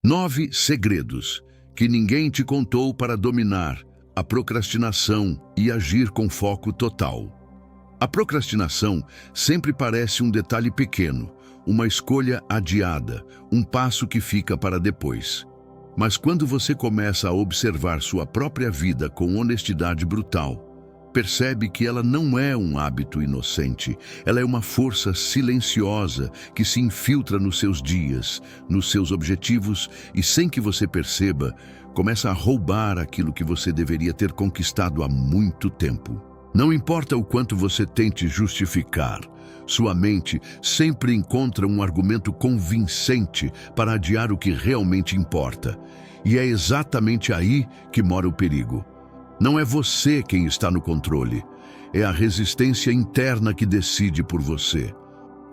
9 segredos que ninguém te contou para dominar a procrastinação e agir com foco total. A procrastinação sempre parece um detalhe pequeno, uma escolha adiada, um passo que fica para depois. Mas quando você começa a observar sua própria vida com honestidade brutal, percebe que ela não é um hábito inocente, ela é uma força silenciosa que se infiltra nos seus dias, nos seus objetivos e, sem que você perceba, começa a roubar aquilo que você deveria ter conquistado há muito tempo. Não importa o quanto você tente justificar, sua mente sempre encontra um argumento convincente para adiar o que realmente importa. E é exatamente aí que mora o perigo. Não é você quem está no controle, é a resistência interna que decide por você.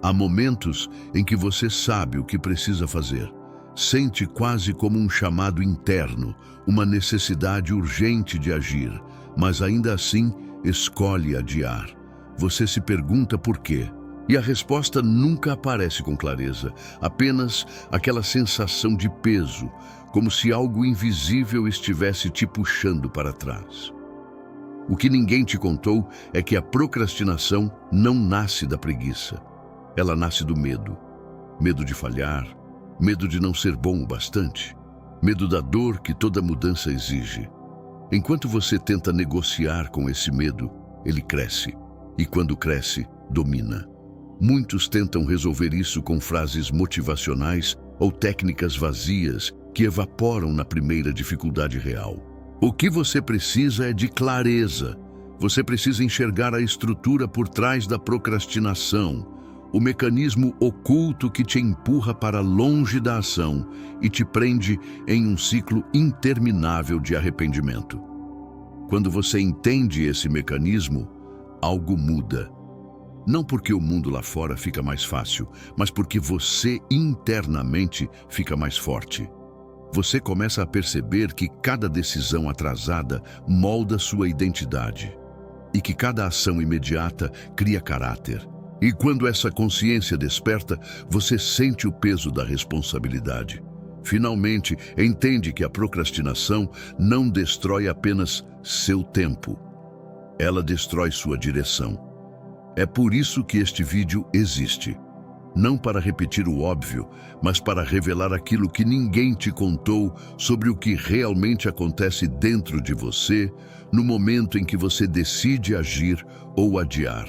Há momentos em que você sabe o que precisa fazer. Sente quase como um chamado interno, uma necessidade urgente de agir, mas ainda assim escolhe adiar. Você se pergunta por quê? E a resposta nunca aparece com clareza, apenas aquela sensação de peso, como se algo invisível estivesse te puxando para trás. O que ninguém te contou é que a procrastinação não nasce da preguiça. Ela nasce do medo. Medo de falhar, medo de não ser bom o bastante, medo da dor que toda mudança exige. Enquanto você tenta negociar com esse medo, ele cresce. E quando cresce, domina. Muitos tentam resolver isso com frases motivacionais ou técnicas vazias que evaporam na primeira dificuldade real. O que você precisa é de clareza. Você precisa enxergar a estrutura por trás da procrastinação, o mecanismo oculto que te empurra para longe da ação e te prende em um ciclo interminável de arrependimento. Quando você entende esse mecanismo, algo muda. Não porque o mundo lá fora fica mais fácil, mas porque você internamente fica mais forte. Você começa a perceber que cada decisão atrasada molda sua identidade e que cada ação imediata cria caráter. E quando essa consciência desperta, você sente o peso da responsabilidade. Finalmente, entende que a procrastinação não destrói apenas seu tempo. Ela destrói sua direção. É por isso que este vídeo existe. Não para repetir o óbvio, mas para revelar aquilo que ninguém te contou sobre o que realmente acontece dentro de você no momento em que você decide agir ou adiar.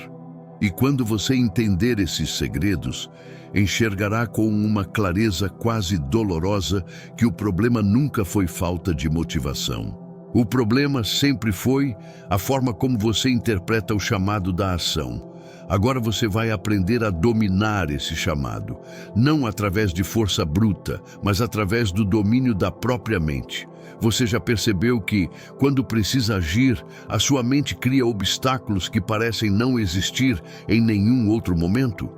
E quando você entender esses segredos, enxergará com uma clareza quase dolorosa que o problema nunca foi falta de motivação. O problema sempre foi a forma como você interpreta o chamado da ação. Agora você vai aprender a dominar esse chamado, não através de força bruta, mas através do domínio da própria mente. Você já percebeu que, quando precisa agir, a sua mente cria obstáculos que parecem não existir em nenhum outro momento?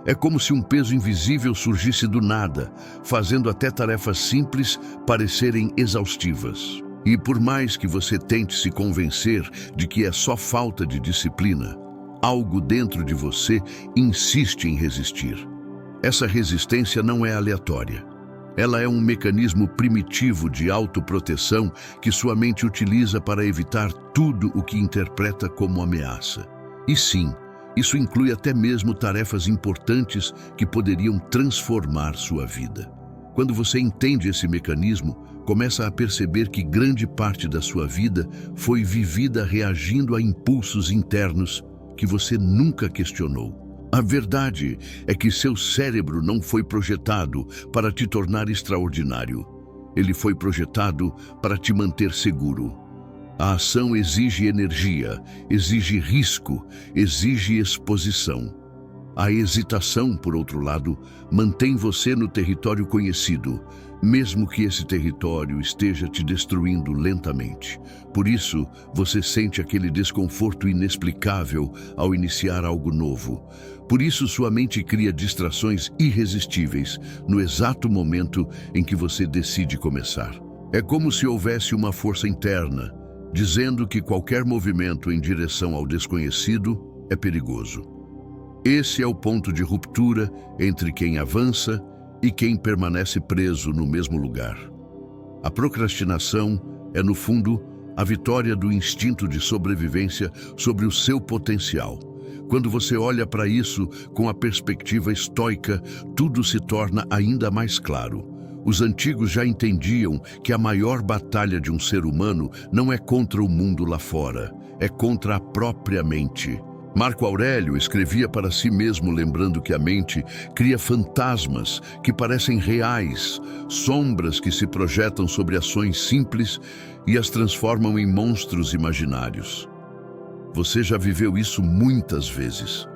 É como se um peso invisível surgisse do nada, fazendo até tarefas simples parecerem exaustivas. E por mais que você tente se convencer de que é só falta de disciplina, algo dentro de você insiste em resistir. Essa resistência não é aleatória. Ela é um mecanismo primitivo de autoproteção que sua mente utiliza para evitar tudo o que interpreta como ameaça. E sim, isso inclui até mesmo tarefas importantes que poderiam transformar sua vida. Quando você entende esse mecanismo, começa a perceber que grande parte da sua vida foi vivida reagindo a impulsos internos que você nunca questionou. A verdade é que seu cérebro não foi projetado para te tornar extraordinário. Ele foi projetado para te manter seguro. A ação exige energia, exige risco, exige exposição. A hesitação, por outro lado, mantém você no território conhecido, mesmo que esse território esteja te destruindo lentamente. Por isso, você sente aquele desconforto inexplicável ao iniciar algo novo. Por isso, sua mente cria distrações irresistíveis no exato momento em que você decide começar. É como se houvesse uma força interna, dizendo que qualquer movimento em direção ao desconhecido é perigoso. Esse é o ponto de ruptura entre quem avança e quem permanece preso no mesmo lugar. A procrastinação é, no fundo, a vitória do instinto de sobrevivência sobre o seu potencial. Quando você olha para isso com a perspectiva estoica, tudo se torna ainda mais claro. Os antigos já entendiam que a maior batalha de um ser humano não é contra o mundo lá fora, é contra a própria mente. Marco Aurélio escrevia para si mesmo lembrando que a mente cria fantasmas que parecem reais, sombras que se projetam sobre ações simples e as transformam em monstros imaginários. Você já viveu isso muitas vezes.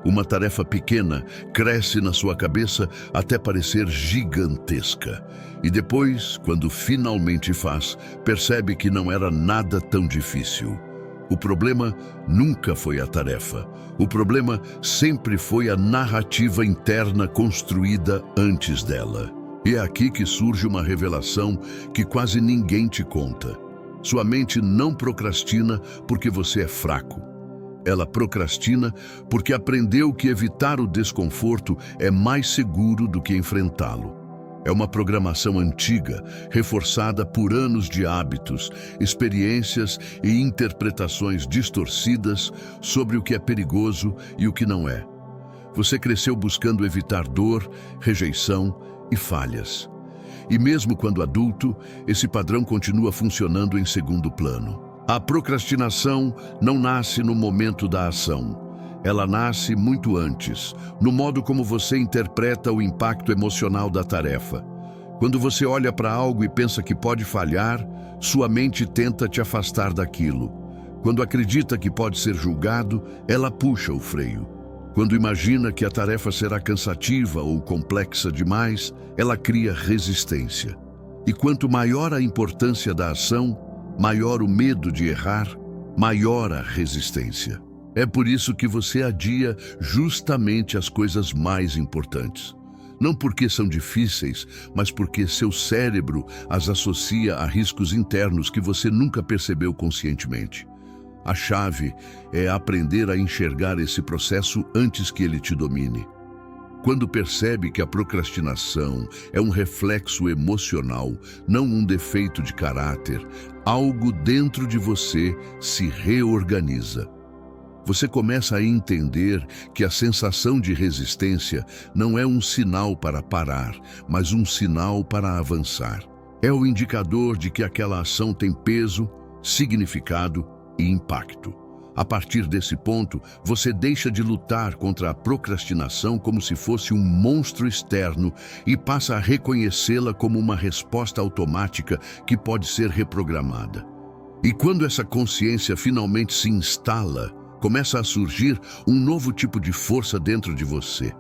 Uma tarefa pequena cresce na sua cabeça até parecer gigantesca. E depois, quando finalmente faz, percebe que não era nada tão difícil. O problema nunca foi a tarefa. O problema sempre foi a narrativa interna construída antes dela. E é aqui que surge uma revelação que quase ninguém te conta. Sua mente não procrastina porque você é fraco. Ela procrastina porque aprendeu que evitar o desconforto é mais seguro do que enfrentá-lo. É uma programação antiga, reforçada por anos de hábitos, experiências e interpretações distorcidas sobre o que é perigoso e o que não é. Você cresceu buscando evitar dor, rejeição e falhas. E mesmo quando adulto, esse padrão continua funcionando em segundo plano. A procrastinação não nasce no momento da ação. Ela nasce muito antes, no modo como você interpreta o impacto emocional da tarefa. Quando você olha para algo e pensa que pode falhar, sua mente tenta te afastar daquilo. Quando acredita que pode ser julgado, ela puxa o freio. Quando imagina que a tarefa será cansativa ou complexa demais, ela cria resistência. E quanto maior a importância da ação, maior o medo de errar, maior a resistência. É por isso que você adia justamente as coisas mais importantes. Não porque são difíceis, mas porque seu cérebro as associa a riscos internos que você nunca percebeu conscientemente. A chave é aprender a enxergar esse processo antes que ele te domine. Quando percebe que a procrastinação é um reflexo emocional, não um defeito de caráter, algo dentro de você se reorganiza. Você começa a entender que a sensação de resistência não é um sinal para parar, mas um sinal para avançar. É o indicador de que aquela ação tem peso, significado e impacto. A partir desse ponto, você deixa de lutar contra a procrastinação como se fosse um monstro externo e passa a reconhecê-la como uma resposta automática que pode ser reprogramada. E quando essa consciência finalmente se instala, começa a surgir um novo tipo de força dentro de você.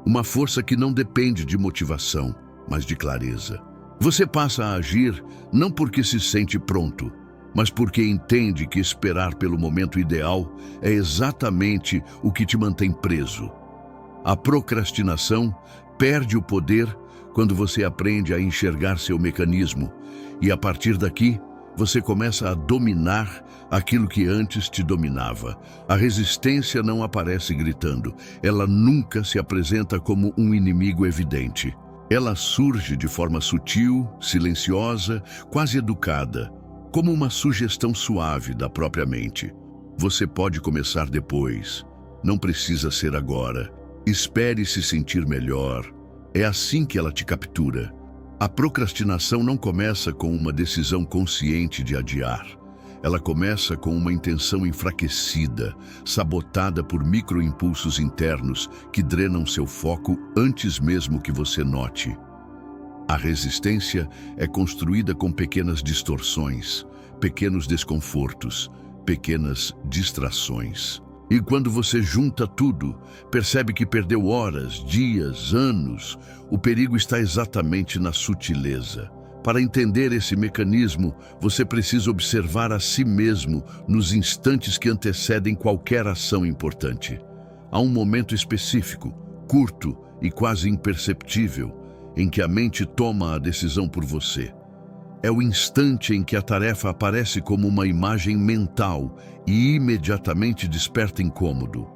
Uma força que não depende de motivação, mas de clareza. Você passa a agir não porque se sente pronto, mas porque entende que esperar pelo momento ideal é exatamente o que te mantém preso. A procrastinação perde o poder quando você aprende a enxergar seu mecanismo, e a partir daqui, você começa a dominar aquilo que antes te dominava. A resistência não aparece gritando, ela nunca se apresenta como um inimigo evidente. Ela surge de forma sutil, silenciosa, quase educada, como uma sugestão suave da própria mente. Você pode começar depois, não precisa ser agora. Espere se sentir melhor. É assim que ela te captura. A procrastinação não começa com uma decisão consciente de adiar. Ela começa com uma intenção enfraquecida, sabotada por microimpulsos internos que drenam seu foco antes mesmo que você note. A resistência é construída com pequenas distorções, pequenos desconfortos, pequenas distrações. E quando você junta tudo, percebe que perdeu horas, dias, anos. O perigo está exatamente na sutileza. Para entender esse mecanismo, você precisa observar a si mesmo nos instantes que antecedem qualquer ação importante. Há um momento específico, curto e quase imperceptível, em que a mente toma a decisão por você. É o instante em que a tarefa aparece como uma imagem mental e imediatamente desperta incômodo.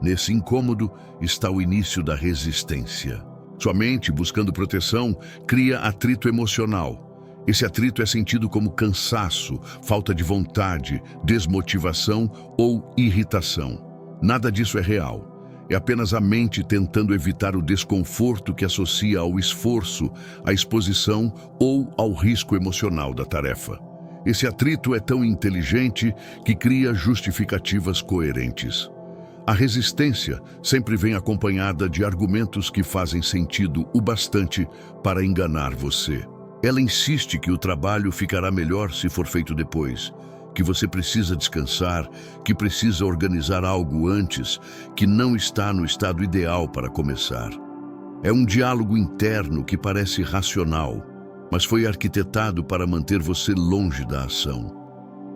Nesse incômodo está o início da resistência. Sua mente, buscando proteção, cria atrito emocional. Esse atrito é sentido como cansaço, falta de vontade, desmotivação ou irritação. Nada disso é real. É apenas a mente tentando evitar o desconforto que associa ao esforço, à exposição ou ao risco emocional da tarefa. Esse atrito é tão inteligente que cria justificativas coerentes. A resistência sempre vem acompanhada de argumentos que fazem sentido o bastante para enganar você. Ela insiste que o trabalho ficará melhor se for feito depois, que você precisa descansar, que precisa organizar algo antes, que não está no estado ideal para começar. É um diálogo interno que parece racional, mas foi arquitetado para manter você longe da ação.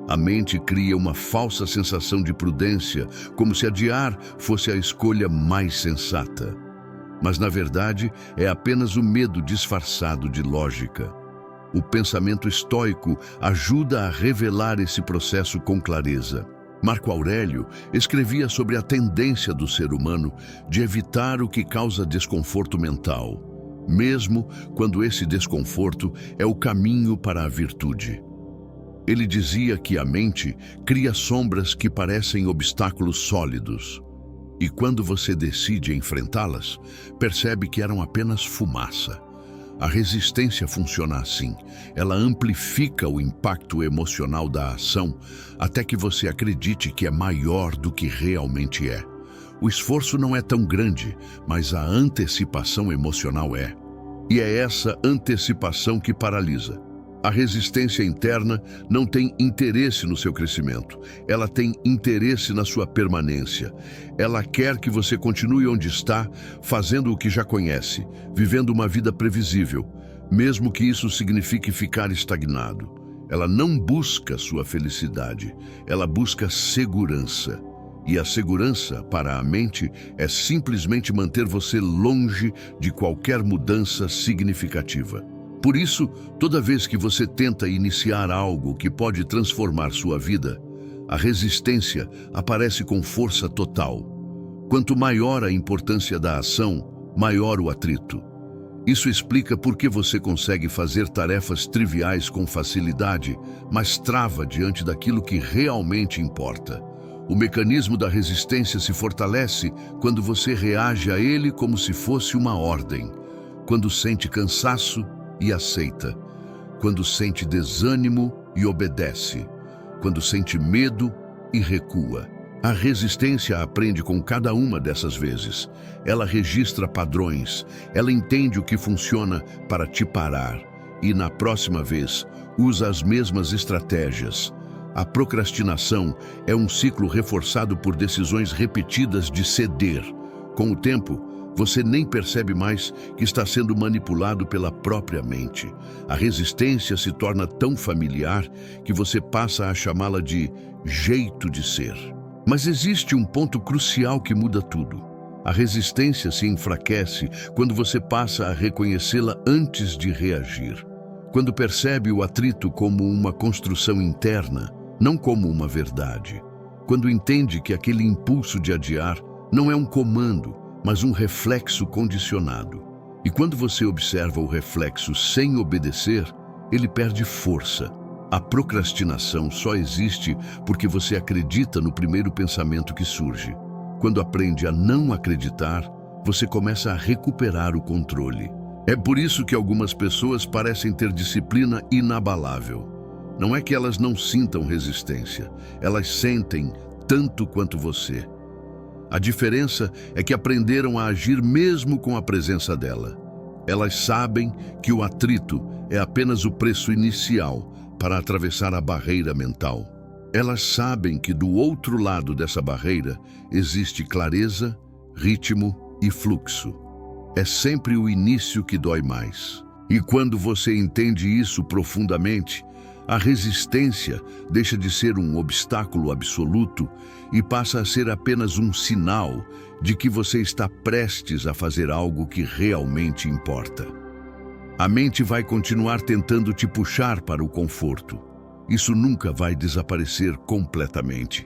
A mente cria uma falsa sensação de prudência, como se adiar fosse a escolha mais sensata. Mas, na verdade, é apenas o medo disfarçado de lógica. O pensamento estoico ajuda a revelar esse processo com clareza. Marco Aurélio escrevia sobre a tendência do ser humano de evitar o que causa desconforto mental, mesmo quando esse desconforto é o caminho para a virtude. Ele dizia que a mente cria sombras que parecem obstáculos sólidos. E quando você decide enfrentá-las, percebe que eram apenas fumaça. A resistência funciona assim. Ela amplifica o impacto emocional da ação até que você acredite que é maior do que realmente é. O esforço não é tão grande, mas a antecipação emocional é. E é essa antecipação que paralisa. A resistência interna não tem interesse no seu crescimento. Ela tem interesse na sua permanência. Ela quer que você continue onde está, fazendo o que já conhece, vivendo uma vida previsível, mesmo que isso signifique ficar estagnado. Ela não busca sua felicidade, ela busca segurança. E a segurança, para a mente, é simplesmente manter você longe de qualquer mudança significativa. Por isso, toda vez que você tenta iniciar algo que pode transformar sua vida, a resistência aparece com força total. Quanto maior a importância da ação, maior o atrito. Isso explica por que você consegue fazer tarefas triviais com facilidade, mas trava diante daquilo que realmente importa. O mecanismo da resistência se fortalece quando você reage a ele como se fosse uma ordem, quando sente cansaço e aceita, quando sente desânimo e obedece, quando sente medo e recua. A resistência aprende com cada uma dessas vezes. Ela registra padrões, ela entende o que funciona para te parar e, na próxima vez, usa as mesmas estratégias. A procrastinação é um ciclo reforçado por decisões repetidas de ceder. Com o tempo, você nem percebe mais que está sendo manipulado pela própria mente. A resistência se torna tão familiar que você passa a chamá-la de jeito de ser. Mas existe um ponto crucial que muda tudo. A resistência se enfraquece quando você passa a reconhecê-la antes de reagir. Quando percebe o atrito como uma construção interna, não como uma verdade. Quando entende que aquele impulso de adiar não é um comando, mas um reflexo condicionado. E quando você observa o reflexo sem obedecer, ele perde força. A procrastinação só existe porque você acredita no primeiro pensamento que surge. Quando aprende a não acreditar, você começa a recuperar o controle. É por isso que algumas pessoas parecem ter disciplina inabalável. Não é que elas não sintam resistência, elas sentem tanto quanto você. A diferença é que aprenderam a agir mesmo com a presença dela. Elas sabem que o atrito é apenas o preço inicial para atravessar a barreira mental. Elas sabem que do outro lado dessa barreira existe clareza, ritmo e fluxo. É sempre o início que dói mais. E quando você entende isso profundamente, a resistência deixa de ser um obstáculo absoluto e passa a ser apenas um sinal de que você está prestes a fazer algo que realmente importa. A mente vai continuar tentando te puxar para o conforto. Isso nunca vai desaparecer completamente.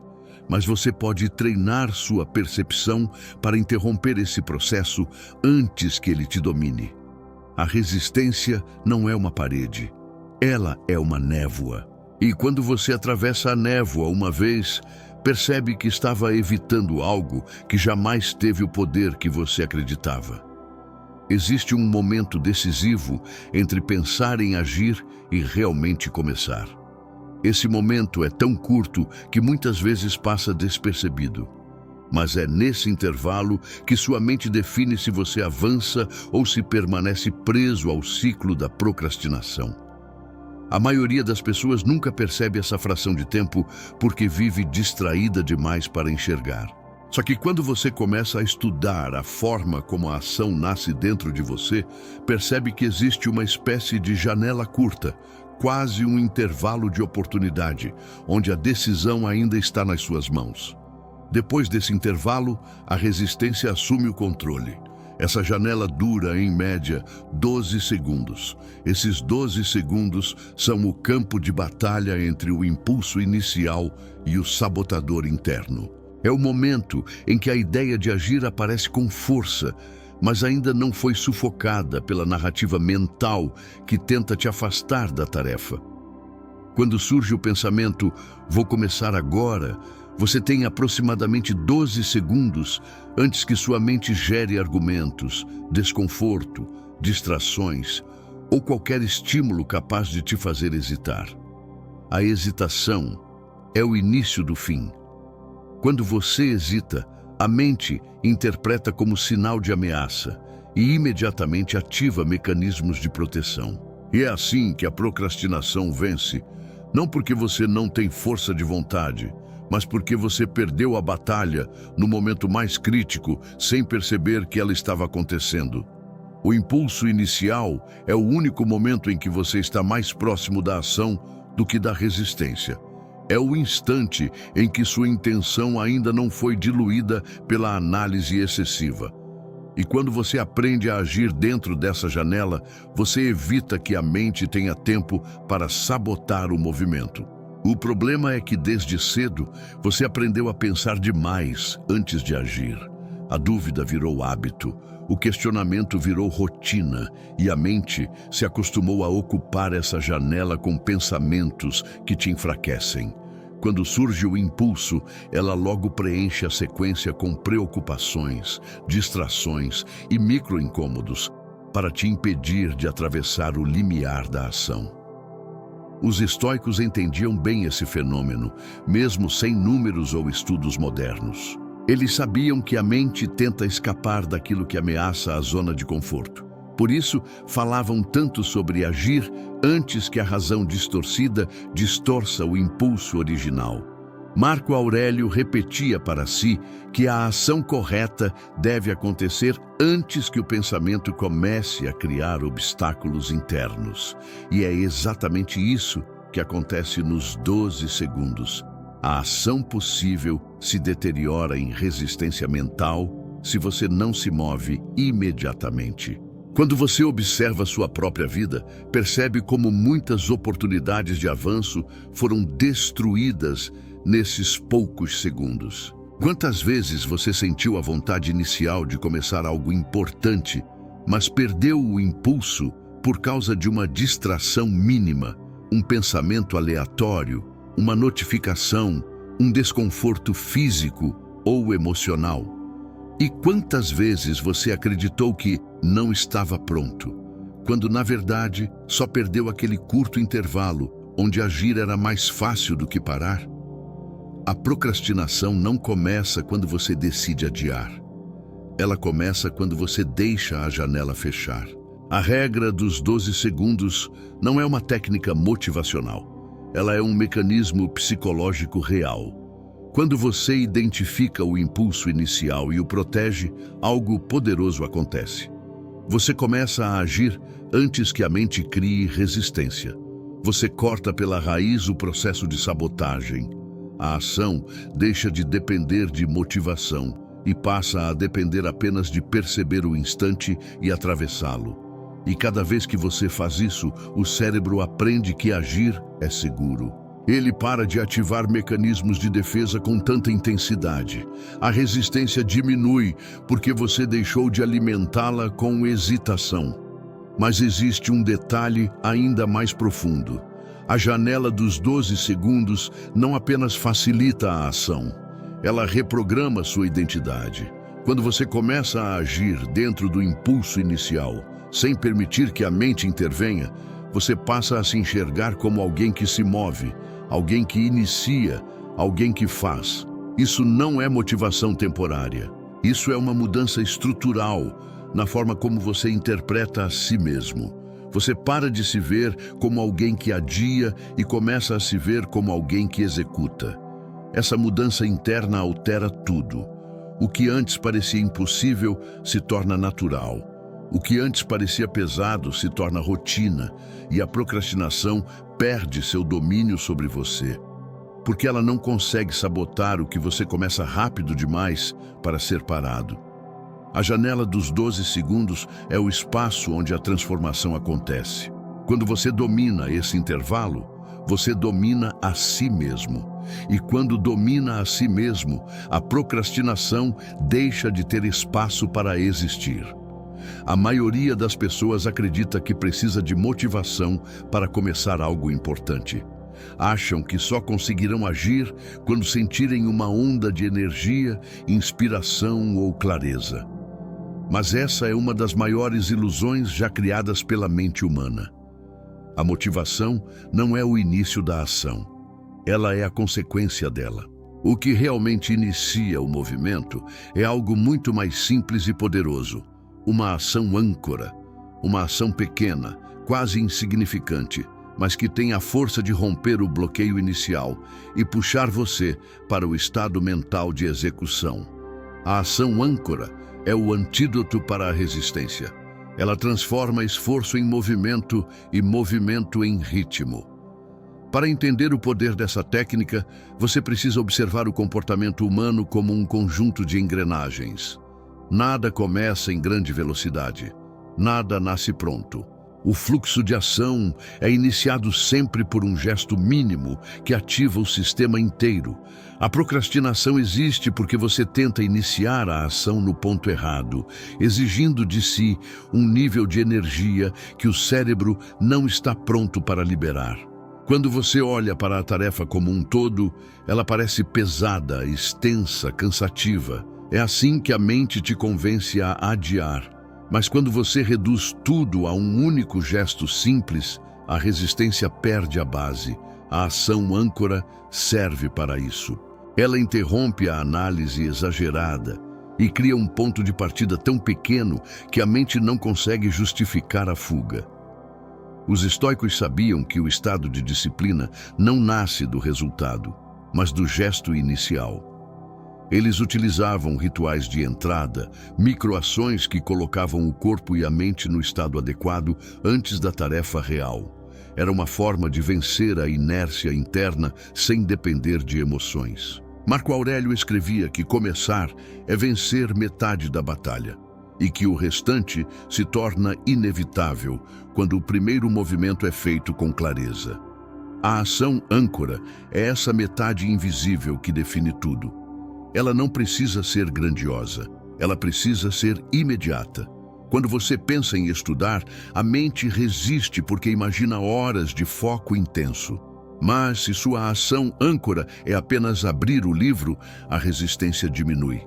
mas você pode treinar sua percepção para interromper esse processo antes que ele te domine. A resistência não é uma parede, ela é uma névoa. E quando você atravessa a névoa uma vez, percebe que estava evitando algo que jamais teve o poder que você acreditava. Existe um momento decisivo entre pensar em agir e realmente começar. Esse momento é tão curto que muitas vezes passa despercebido. Mas é nesse intervalo que sua mente define se você avança ou se permanece preso ao ciclo da procrastinação. A maioria das pessoas nunca percebe essa fração de tempo porque vive distraída demais para enxergar. Só que quando você começa a estudar a forma como a ação nasce dentro de você, percebe que existe uma espécie de janela curta, quase um intervalo de oportunidade, onde a decisão ainda está nas suas mãos. Depois desse intervalo, a resistência assume o controle. Essa janela dura, em média, 12 segundos. Esses 12 segundos são o campo de batalha entre o impulso inicial e o sabotador interno. É o momento em que a ideia de agir aparece com força, mas ainda não foi sufocada pela narrativa mental que tenta te afastar da tarefa. Quando surge o pensamento, vou começar agora, você tem aproximadamente 12 segundos antes que sua mente gere argumentos, desconforto, distrações ou qualquer estímulo capaz de te fazer hesitar. A hesitação é o início do fim. Quando você hesita, a mente interpreta como sinal de ameaça e imediatamente ativa mecanismos de proteção. E é assim que a procrastinação vence, não porque você não tem força de vontade, mas porque você perdeu a batalha no momento mais crítico sem perceber que ela estava acontecendo. O impulso inicial é o único momento em que você está mais próximo da ação do que da resistência. É o instante em que sua intenção ainda não foi diluída pela análise excessiva. E quando você aprende a agir dentro dessa janela, você evita que a mente tenha tempo para sabotar o movimento. O problema é que desde cedo você aprendeu a pensar demais antes de agir. A dúvida virou hábito, o questionamento virou rotina e a mente se acostumou a ocupar essa janela com pensamentos que te enfraquecem. Quando surge o impulso, ela logo preenche a sequência com preocupações, distrações e micro-incômodos para te impedir de atravessar o limiar da ação. Os estoicos entendiam bem esse fenômeno, mesmo sem números ou estudos modernos. Eles sabiam que a mente tenta escapar daquilo que ameaça a zona de conforto. Por isso, falavam tanto sobre agir antes que a razão distorcida distorça o impulso original. Marco Aurélio repetia para si que a ação correta deve acontecer antes que o pensamento comece a criar obstáculos internos. E é exatamente isso que acontece nos 12 segundos. A ação possível se deteriora em resistência mental se você não se move imediatamente. Quando você observa sua própria vida, percebe como muitas oportunidades de avanço foram destruídas nesses poucos segundos. Quantas vezes você sentiu a vontade inicial de começar algo importante, mas perdeu o impulso por causa de uma distração mínima, um pensamento aleatório, uma notificação, um desconforto físico ou emocional? E quantas vezes você acreditou que não estava pronto, quando na verdade só perdeu aquele curto intervalo onde agir era mais fácil do que parar? A procrastinação não começa quando você decide adiar. Ela começa quando você deixa a janela fechar. A regra dos 12 segundos não é uma técnica motivacional. Ela é um mecanismo psicológico real. Quando você identifica o impulso inicial e o protege, algo poderoso acontece. Você começa a agir antes que a mente crie resistência. Você corta pela raiz o processo de sabotagem. A ação deixa de depender de motivação e passa a depender apenas de perceber o instante e atravessá-lo. E cada vez que você faz isso, o cérebro aprende que agir é seguro. Ele para de ativar mecanismos de defesa com tanta intensidade. A resistência diminui porque você deixou de alimentá-la com hesitação. Mas existe um detalhe ainda mais profundo. A janela dos 12 segundos não apenas facilita a ação, ela reprograma sua identidade. Quando você começa a agir dentro do impulso inicial, sem permitir que a mente intervenha, você passa a se enxergar como alguém que se move, alguém que inicia, alguém que faz. Isso não é motivação temporária. Isso é uma mudança estrutural na forma como você interpreta a si mesmo. Você para de se ver como alguém que adia e começa a se ver como alguém que executa. Essa mudança interna altera tudo. O que antes parecia impossível se torna natural. O que antes parecia pesado se torna rotina e a procrastinação perde seu domínio sobre você, porque ela não consegue sabotar o que você começa rápido demais para ser parado. A janela dos 12 segundos é o espaço onde a transformação acontece. Quando você domina esse intervalo, você domina a si mesmo. E quando domina a si mesmo, a procrastinação deixa de ter espaço para existir. A maioria das pessoas acredita que precisa de motivação para começar algo importante. Acham que só conseguirão agir quando sentirem uma onda de energia, inspiração ou clareza. Mas essa é uma das maiores ilusões já criadas pela mente humana. A motivação não é o início da ação, ela é a consequência dela. O que realmente inicia o movimento é algo muito mais simples e poderoso. Uma ação âncora, uma ação pequena, quase insignificante, mas que tem a força de romper o bloqueio inicial e puxar você para o estado mental de execução. A ação âncora é o antídoto para a resistência. Ela transforma esforço em movimento e movimento em ritmo. Para entender o poder dessa técnica, você precisa observar o comportamento humano como um conjunto de engrenagens. Nada começa em grande velocidade. Nada nasce pronto. O fluxo de ação é iniciado sempre por um gesto mínimo que ativa o sistema inteiro. A procrastinação existe porque você tenta iniciar a ação no ponto errado, exigindo de si um nível de energia que o cérebro não está pronto para liberar. Quando você olha para a tarefa como um todo, ela parece pesada, extensa, cansativa. É assim que a mente te convence a adiar. Mas quando você reduz tudo a um único gesto simples, a resistência perde a base. A ação âncora serve para isso. Ela interrompe a análise exagerada e cria um ponto de partida tão pequeno que a mente não consegue justificar a fuga. Os estoicos sabiam que o estado de disciplina não nasce do resultado, mas do gesto inicial. Eles utilizavam rituais de entrada, microações que colocavam o corpo e a mente no estado adequado antes da tarefa real. Era uma forma de vencer a inércia interna sem depender de emoções. Marco Aurélio escrevia que começar é vencer metade da batalha e que o restante se torna inevitável quando o primeiro movimento é feito com clareza. A ação âncora é essa metade invisível que define tudo. Ela não precisa ser grandiosa, ela precisa ser imediata. Quando você pensa em estudar, a mente resiste porque imagina horas de foco intenso. Mas se sua ação âncora é apenas abrir o livro, a resistência diminui.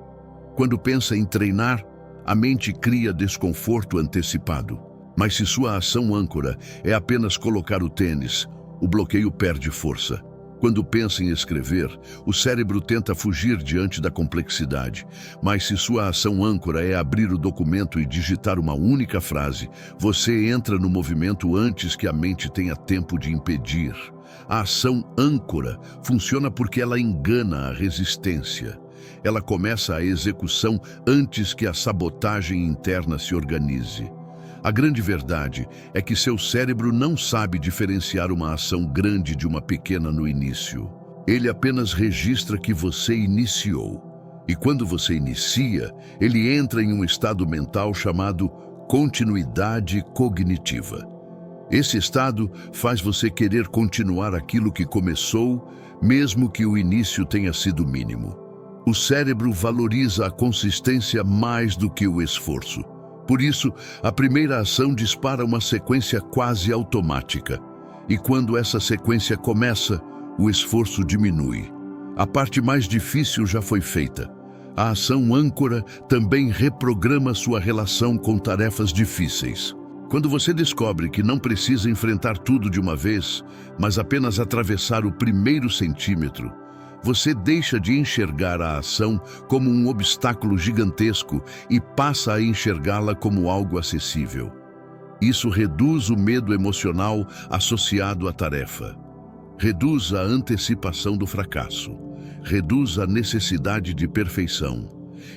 Quando pensa em treinar, a mente cria desconforto antecipado. Mas se sua ação âncora é apenas colocar o tênis, o bloqueio perde força. Quando pensa em escrever, o cérebro tenta fugir diante da complexidade. Mas se sua ação âncora é abrir o documento e digitar uma única frase, você entra no movimento antes que a mente tenha tempo de impedir. A ação âncora funciona porque ela engana a resistência. Ela começa a execução antes que a sabotagem interna se organize. A grande verdade é que seu cérebro não sabe diferenciar uma ação grande de uma pequena no início. Ele apenas registra que você iniciou. E quando você inicia, ele entra em um estado mental chamado continuidade cognitiva. Esse estado faz você querer continuar aquilo que começou, mesmo que o início tenha sido mínimo. O cérebro valoriza a consistência mais do que o esforço. Por isso, a primeira ação dispara uma sequência quase automática. E quando essa sequência começa, o esforço diminui. A parte mais difícil já foi feita. A ação âncora também reprograma sua relação com tarefas difíceis. Quando você descobre que não precisa enfrentar tudo de uma vez, mas apenas atravessar o primeiro centímetro, você deixa de enxergar a ação como um obstáculo gigantesco e passa a enxergá-la como algo acessível. Isso reduz o medo emocional associado à tarefa. Reduz a antecipação do fracasso. Reduz a necessidade de perfeição.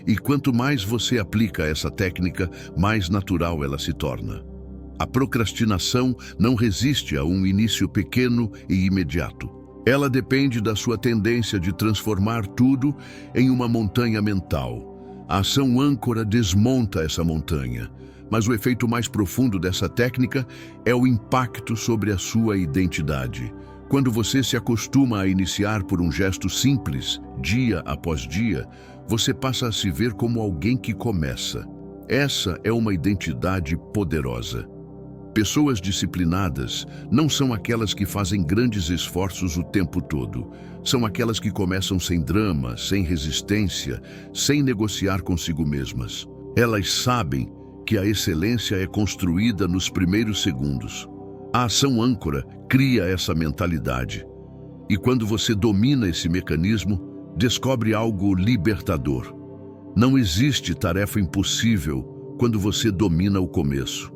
E quanto mais você aplica essa técnica, mais natural ela se torna. A procrastinação não resiste a um início pequeno e imediato. Ela depende da sua tendência de transformar tudo em uma montanha mental. A ação âncora desmonta essa montanha, mas o efeito mais profundo dessa técnica é o impacto sobre a sua identidade. Quando você se acostuma a iniciar por um gesto simples, dia após dia, você passa a se ver como alguém que começa. Essa é uma identidade poderosa. Pessoas disciplinadas não são aquelas que fazem grandes esforços o tempo todo. São aquelas que começam sem drama, sem resistência, sem negociar consigo mesmas. Elas sabem que a excelência é construída nos primeiros segundos. A ação âncora cria essa mentalidade. E quando você domina esse mecanismo, descobre algo libertador. Não existe tarefa impossível quando você domina o começo.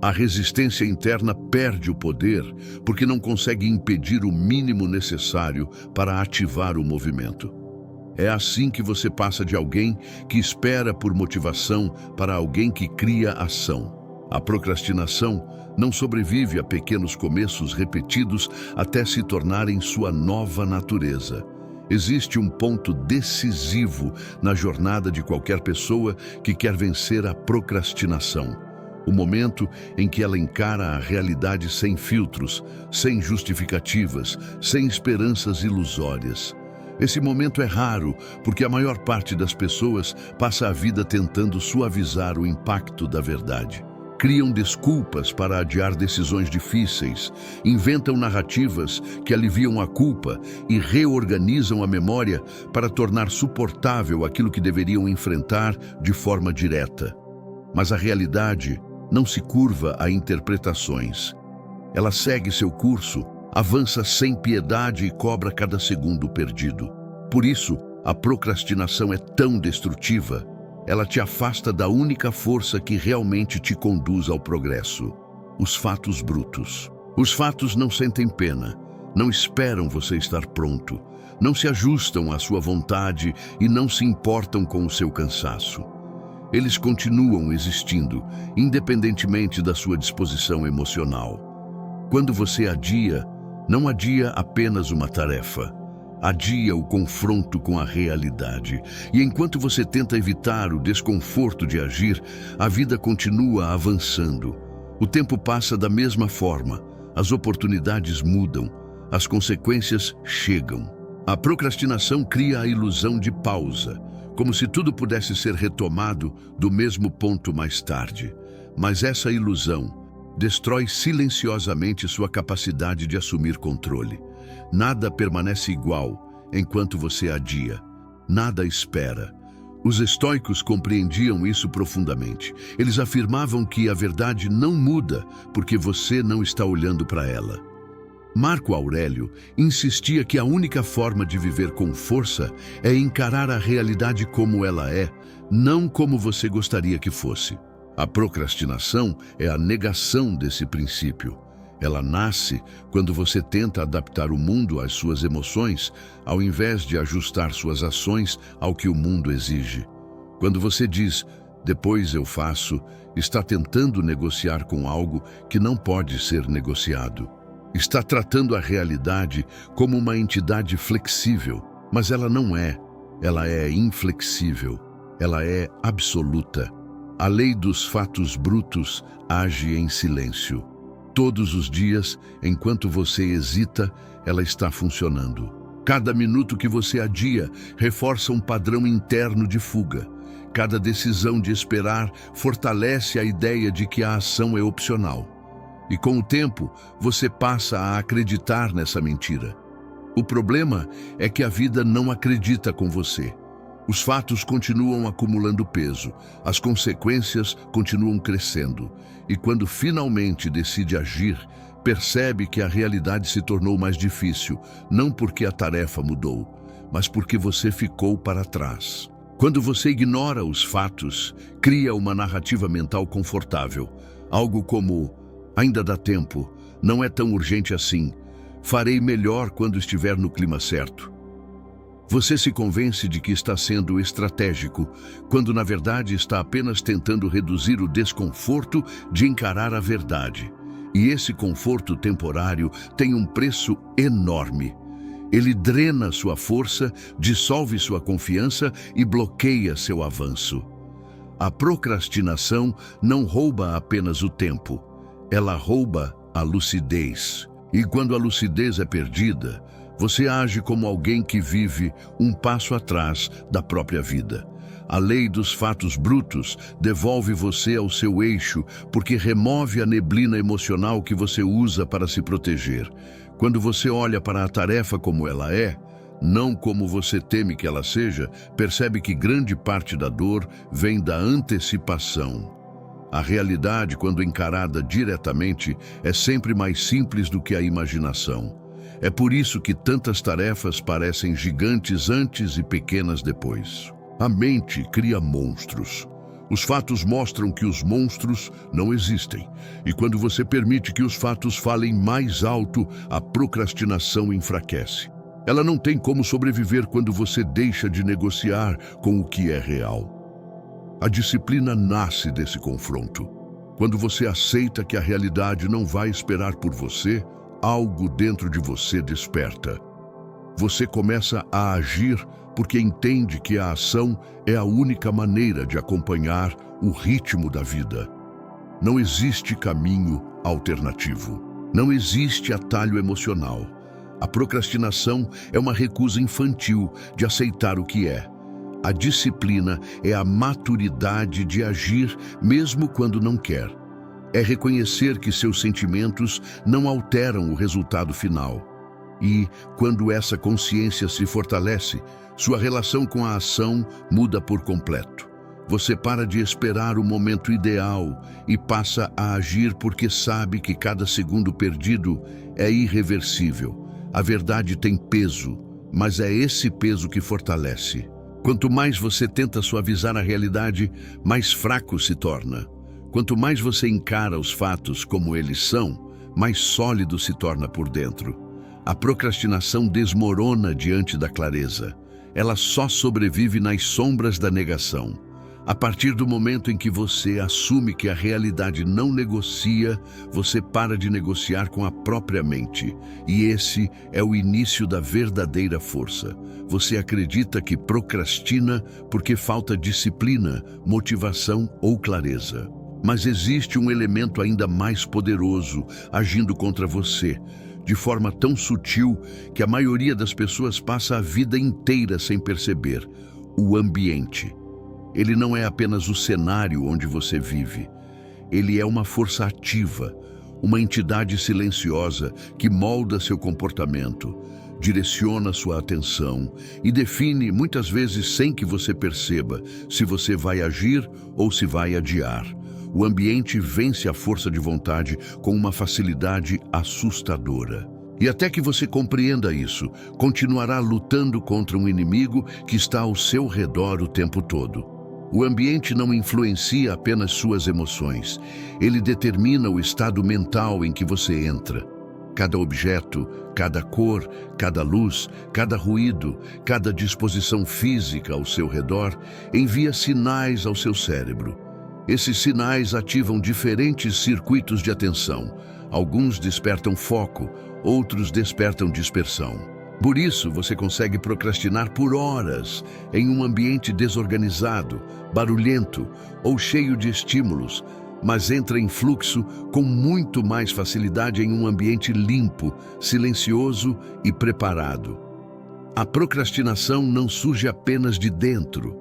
A resistência interna perde o poder porque não consegue impedir o mínimo necessário para ativar o movimento. É assim que você passa de alguém que espera por motivação para alguém que cria ação. A procrastinação não sobrevive a pequenos começos repetidos até se tornarem sua nova natureza. Existe um ponto decisivo na jornada de qualquer pessoa que quer vencer a procrastinação. O momento em que ela encara a realidade sem filtros, sem justificativas, sem esperanças ilusórias. Esse momento é raro, porque a maior parte das pessoas passa a vida tentando suavizar o impacto da verdade. Criam desculpas para adiar decisões difíceis, inventam narrativas que aliviam a culpa e reorganizam a memória para tornar suportável aquilo que deveriam enfrentar de forma direta. Mas a realidade não se curva a interpretações. Ela segue seu curso, avança sem piedade e cobra cada segundo perdido. Por isso, a procrastinação é tão destrutiva. Ela te afasta da única força que realmente te conduz ao progresso: os fatos brutos. Os fatos não sentem pena, não esperam você estar pronto, não se ajustam à sua vontade e não se importam com o seu cansaço. Eles continuam existindo, independentemente da sua disposição emocional. Quando você adia, não adia apenas uma tarefa. Adia o confronto com a realidade. E enquanto você tenta evitar o desconforto de agir, a vida continua avançando. O tempo passa da mesma forma, as oportunidades mudam, as consequências chegam. A procrastinação cria a ilusão de pausa, como se tudo pudesse ser retomado do mesmo ponto mais tarde. Mas essa ilusão destrói silenciosamente sua capacidade de assumir controle. Nada permanece igual enquanto você adia. Nada espera. Os estoicos compreendiam isso profundamente. Eles afirmavam que a verdade não muda porque você não está olhando para ela. Marco Aurélio insistia que a única forma de viver com força é encarar a realidade como ela é, não como você gostaria que fosse. A procrastinação é a negação desse princípio. Ela nasce quando você tenta adaptar o mundo às suas emoções, ao invés de ajustar suas ações ao que o mundo exige. Quando você diz, depois eu faço, está tentando negociar com algo que não pode ser negociado. Está tratando a realidade como uma entidade flexível, mas ela não é. Ela é inflexível. Ela é absoluta. A lei dos fatos brutos age em silêncio. Todos os dias, enquanto você hesita, ela está funcionando. Cada minuto que você adia reforça um padrão interno de fuga. Cada decisão de esperar fortalece a ideia de que a ação é opcional. E com o tempo, você passa a acreditar nessa mentira. O problema é que a vida não acredita com você. Os fatos continuam acumulando peso, as consequências continuam crescendo. E quando finalmente decide agir, percebe que a realidade se tornou mais difícil, não porque a tarefa mudou, mas porque você ficou para trás. Quando você ignora os fatos, cria uma narrativa mental confortável, algo como: ainda dá tempo, não é tão urgente assim, farei melhor quando estiver no clima certo. Você se convence de que está sendo estratégico, quando na verdade está apenas tentando reduzir o desconforto de encarar a verdade. E esse conforto temporário tem um preço enorme. Ele drena sua força, dissolve sua confiança e bloqueia seu avanço. A procrastinação não rouba apenas o tempo, ela rouba a lucidez. E quando a lucidez é perdida, você age como alguém que vive um passo atrás da própria vida. A lei dos fatos brutos devolve você ao seu eixo porque remove a neblina emocional que você usa para se proteger. Quando você olha para a tarefa como ela é, não como você teme que ela seja, percebe que grande parte da dor vem da antecipação. A realidade, quando encarada diretamente, é sempre mais simples do que a imaginação. É por isso que tantas tarefas parecem gigantes antes e pequenas depois. A mente cria monstros. Os fatos mostram que os monstros não existem. E quando você permite que os fatos falem mais alto, a procrastinação enfraquece. Ela não tem como sobreviver quando você deixa de negociar com o que é real. A disciplina nasce desse confronto. Quando você aceita que a realidade não vai esperar por você, algo dentro de você desperta. Você começa a agir porque entende que a ação é a única maneira de acompanhar o ritmo da vida. Não existe caminho alternativo. Não existe atalho emocional. A procrastinação é uma recusa infantil de aceitar o que é. A disciplina é a maturidade de agir mesmo quando não quer. É reconhecer que seus sentimentos não alteram o resultado final. E, quando essa consciência se fortalece, sua relação com a ação muda por completo. Você para de esperar o momento ideal e passa a agir porque sabe que cada segundo perdido é irreversível. A verdade tem peso, mas é esse peso que fortalece. Quanto mais você tenta suavizar a realidade, mais fraco se torna. Quanto mais você encara os fatos como eles são, mais sólido se torna por dentro. A procrastinação desmorona diante da clareza. Ela só sobrevive nas sombras da negação. A partir do momento em que você assume que a realidade não negocia, você para de negociar com a própria mente. E esse é o início da verdadeira força. Você acredita que procrastina porque falta disciplina, motivação ou clareza. Mas existe um elemento ainda mais poderoso agindo contra você, de forma tão sutil que a maioria das pessoas passa a vida inteira sem perceber: o ambiente. Ele não é apenas o cenário onde você vive. Ele é uma força ativa, uma entidade silenciosa que molda seu comportamento, direciona sua atenção e define, muitas vezes sem que você perceba, se você vai agir ou se vai adiar. O ambiente vence a força de vontade com uma facilidade assustadora. E até que você compreenda isso, continuará lutando contra um inimigo que está ao seu redor o tempo todo. O ambiente não influencia apenas suas emoções. Ele determina o estado mental em que você entra. Cada objeto, cada cor, cada luz, cada ruído, cada disposição física ao seu redor envia sinais ao seu cérebro. Esses sinais ativam diferentes circuitos de atenção. Alguns despertam foco, outros despertam dispersão. Por isso, você consegue procrastinar por horas em um ambiente desorganizado, barulhento ou cheio de estímulos, mas entra em fluxo com muito mais facilidade em um ambiente limpo, silencioso e preparado. A procrastinação não surge apenas de dentro.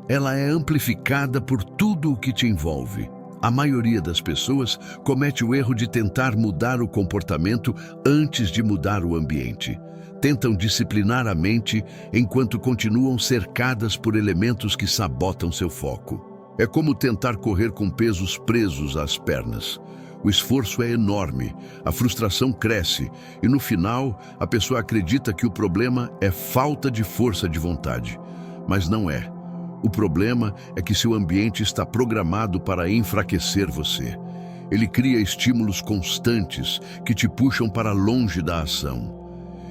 Ela é amplificada por tudo o que te envolve. A maioria das pessoas comete o erro de tentar mudar o comportamento antes de mudar o ambiente. Tentam disciplinar a mente enquanto continuam cercadas por elementos que sabotam seu foco. É como tentar correr com pesos presos às pernas. O esforço é enorme, a frustração cresce e, no final, a pessoa acredita que o problema é falta de força de vontade. Mas não é. O problema é que seu ambiente está programado para enfraquecer você. Ele cria estímulos constantes que te puxam para longe da ação.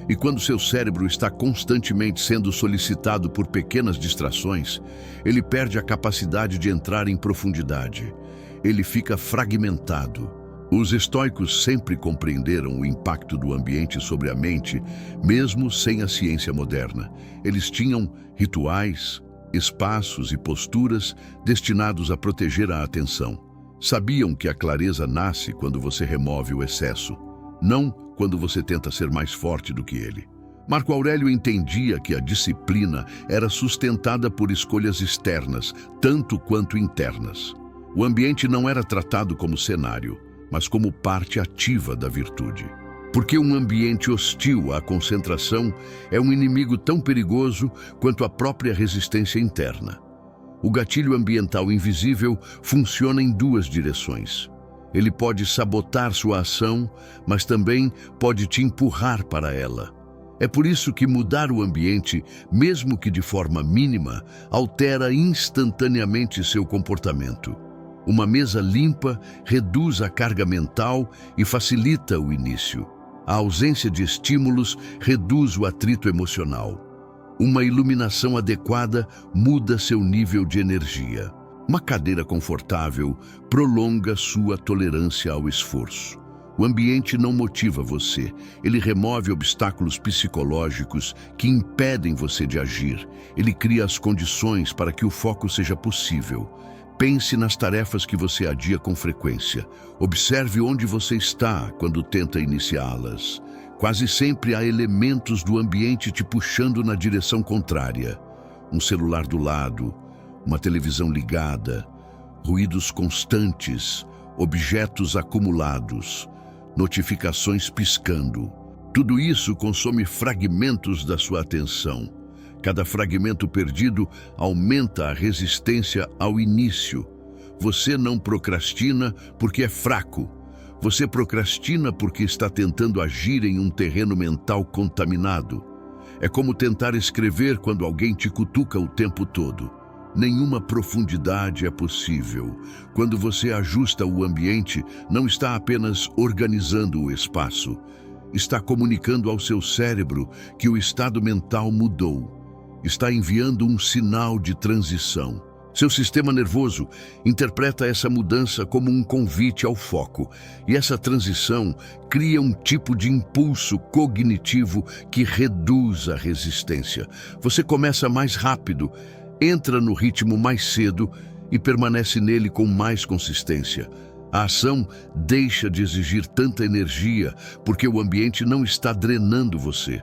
E quando seu cérebro está constantemente sendo solicitado por pequenas distrações, ele perde a capacidade de entrar em profundidade. Ele fica fragmentado. Os estoicos sempre compreenderam o impacto do ambiente sobre a mente, mesmo sem a ciência moderna. Eles tinham rituais, espaços e posturas destinados a proteger a atenção. Sabiam que a clareza nasce quando você remove o excesso, não quando você tenta ser mais forte do que ele. Marco Aurélio entendia que a disciplina era sustentada por escolhas externas, tanto quanto internas. O ambiente não era tratado como cenário, mas como parte ativa da virtude. Porque um ambiente hostil à concentração é um inimigo tão perigoso quanto a própria resistência interna. O gatilho ambiental invisível funciona em duas direções. Ele pode sabotar sua ação, mas também pode te empurrar para ela. É por isso que mudar o ambiente, mesmo que de forma mínima, altera instantaneamente seu comportamento. Uma mesa limpa reduz a carga mental e facilita o início. A ausência de estímulos reduz o atrito emocional. Uma iluminação adequada muda seu nível de energia. Uma cadeira confortável prolonga sua tolerância ao esforço. O ambiente não motiva você, ele remove obstáculos psicológicos que impedem você de agir. Ele cria as condições para que o foco seja possível. Pense nas tarefas que você adia com frequência. Observe onde você está quando tenta iniciá-las. Quase sempre há elementos do ambiente te puxando na direção contrária. Um celular do lado, uma televisão ligada, ruídos constantes, objetos acumulados, notificações piscando. Tudo isso consome fragmentos da sua atenção. Cada fragmento perdido aumenta a resistência ao início. Você não procrastina porque é fraco. Você procrastina porque está tentando agir em um terreno mental contaminado. É como tentar escrever quando alguém te cutuca o tempo todo. Nenhuma profundidade é possível. Quando você ajusta o ambiente, não está apenas organizando o espaço. Está comunicando ao seu cérebro que o estado mental mudou. Está enviando um sinal de transição. Seu sistema nervoso interpreta essa mudança como um convite ao foco, e essa transição cria um tipo de impulso cognitivo que reduz a resistência. Você começa mais rápido, entra no ritmo mais cedo e permanece nele com mais consistência. A ação deixa de exigir tanta energia porque o ambiente não está drenando você.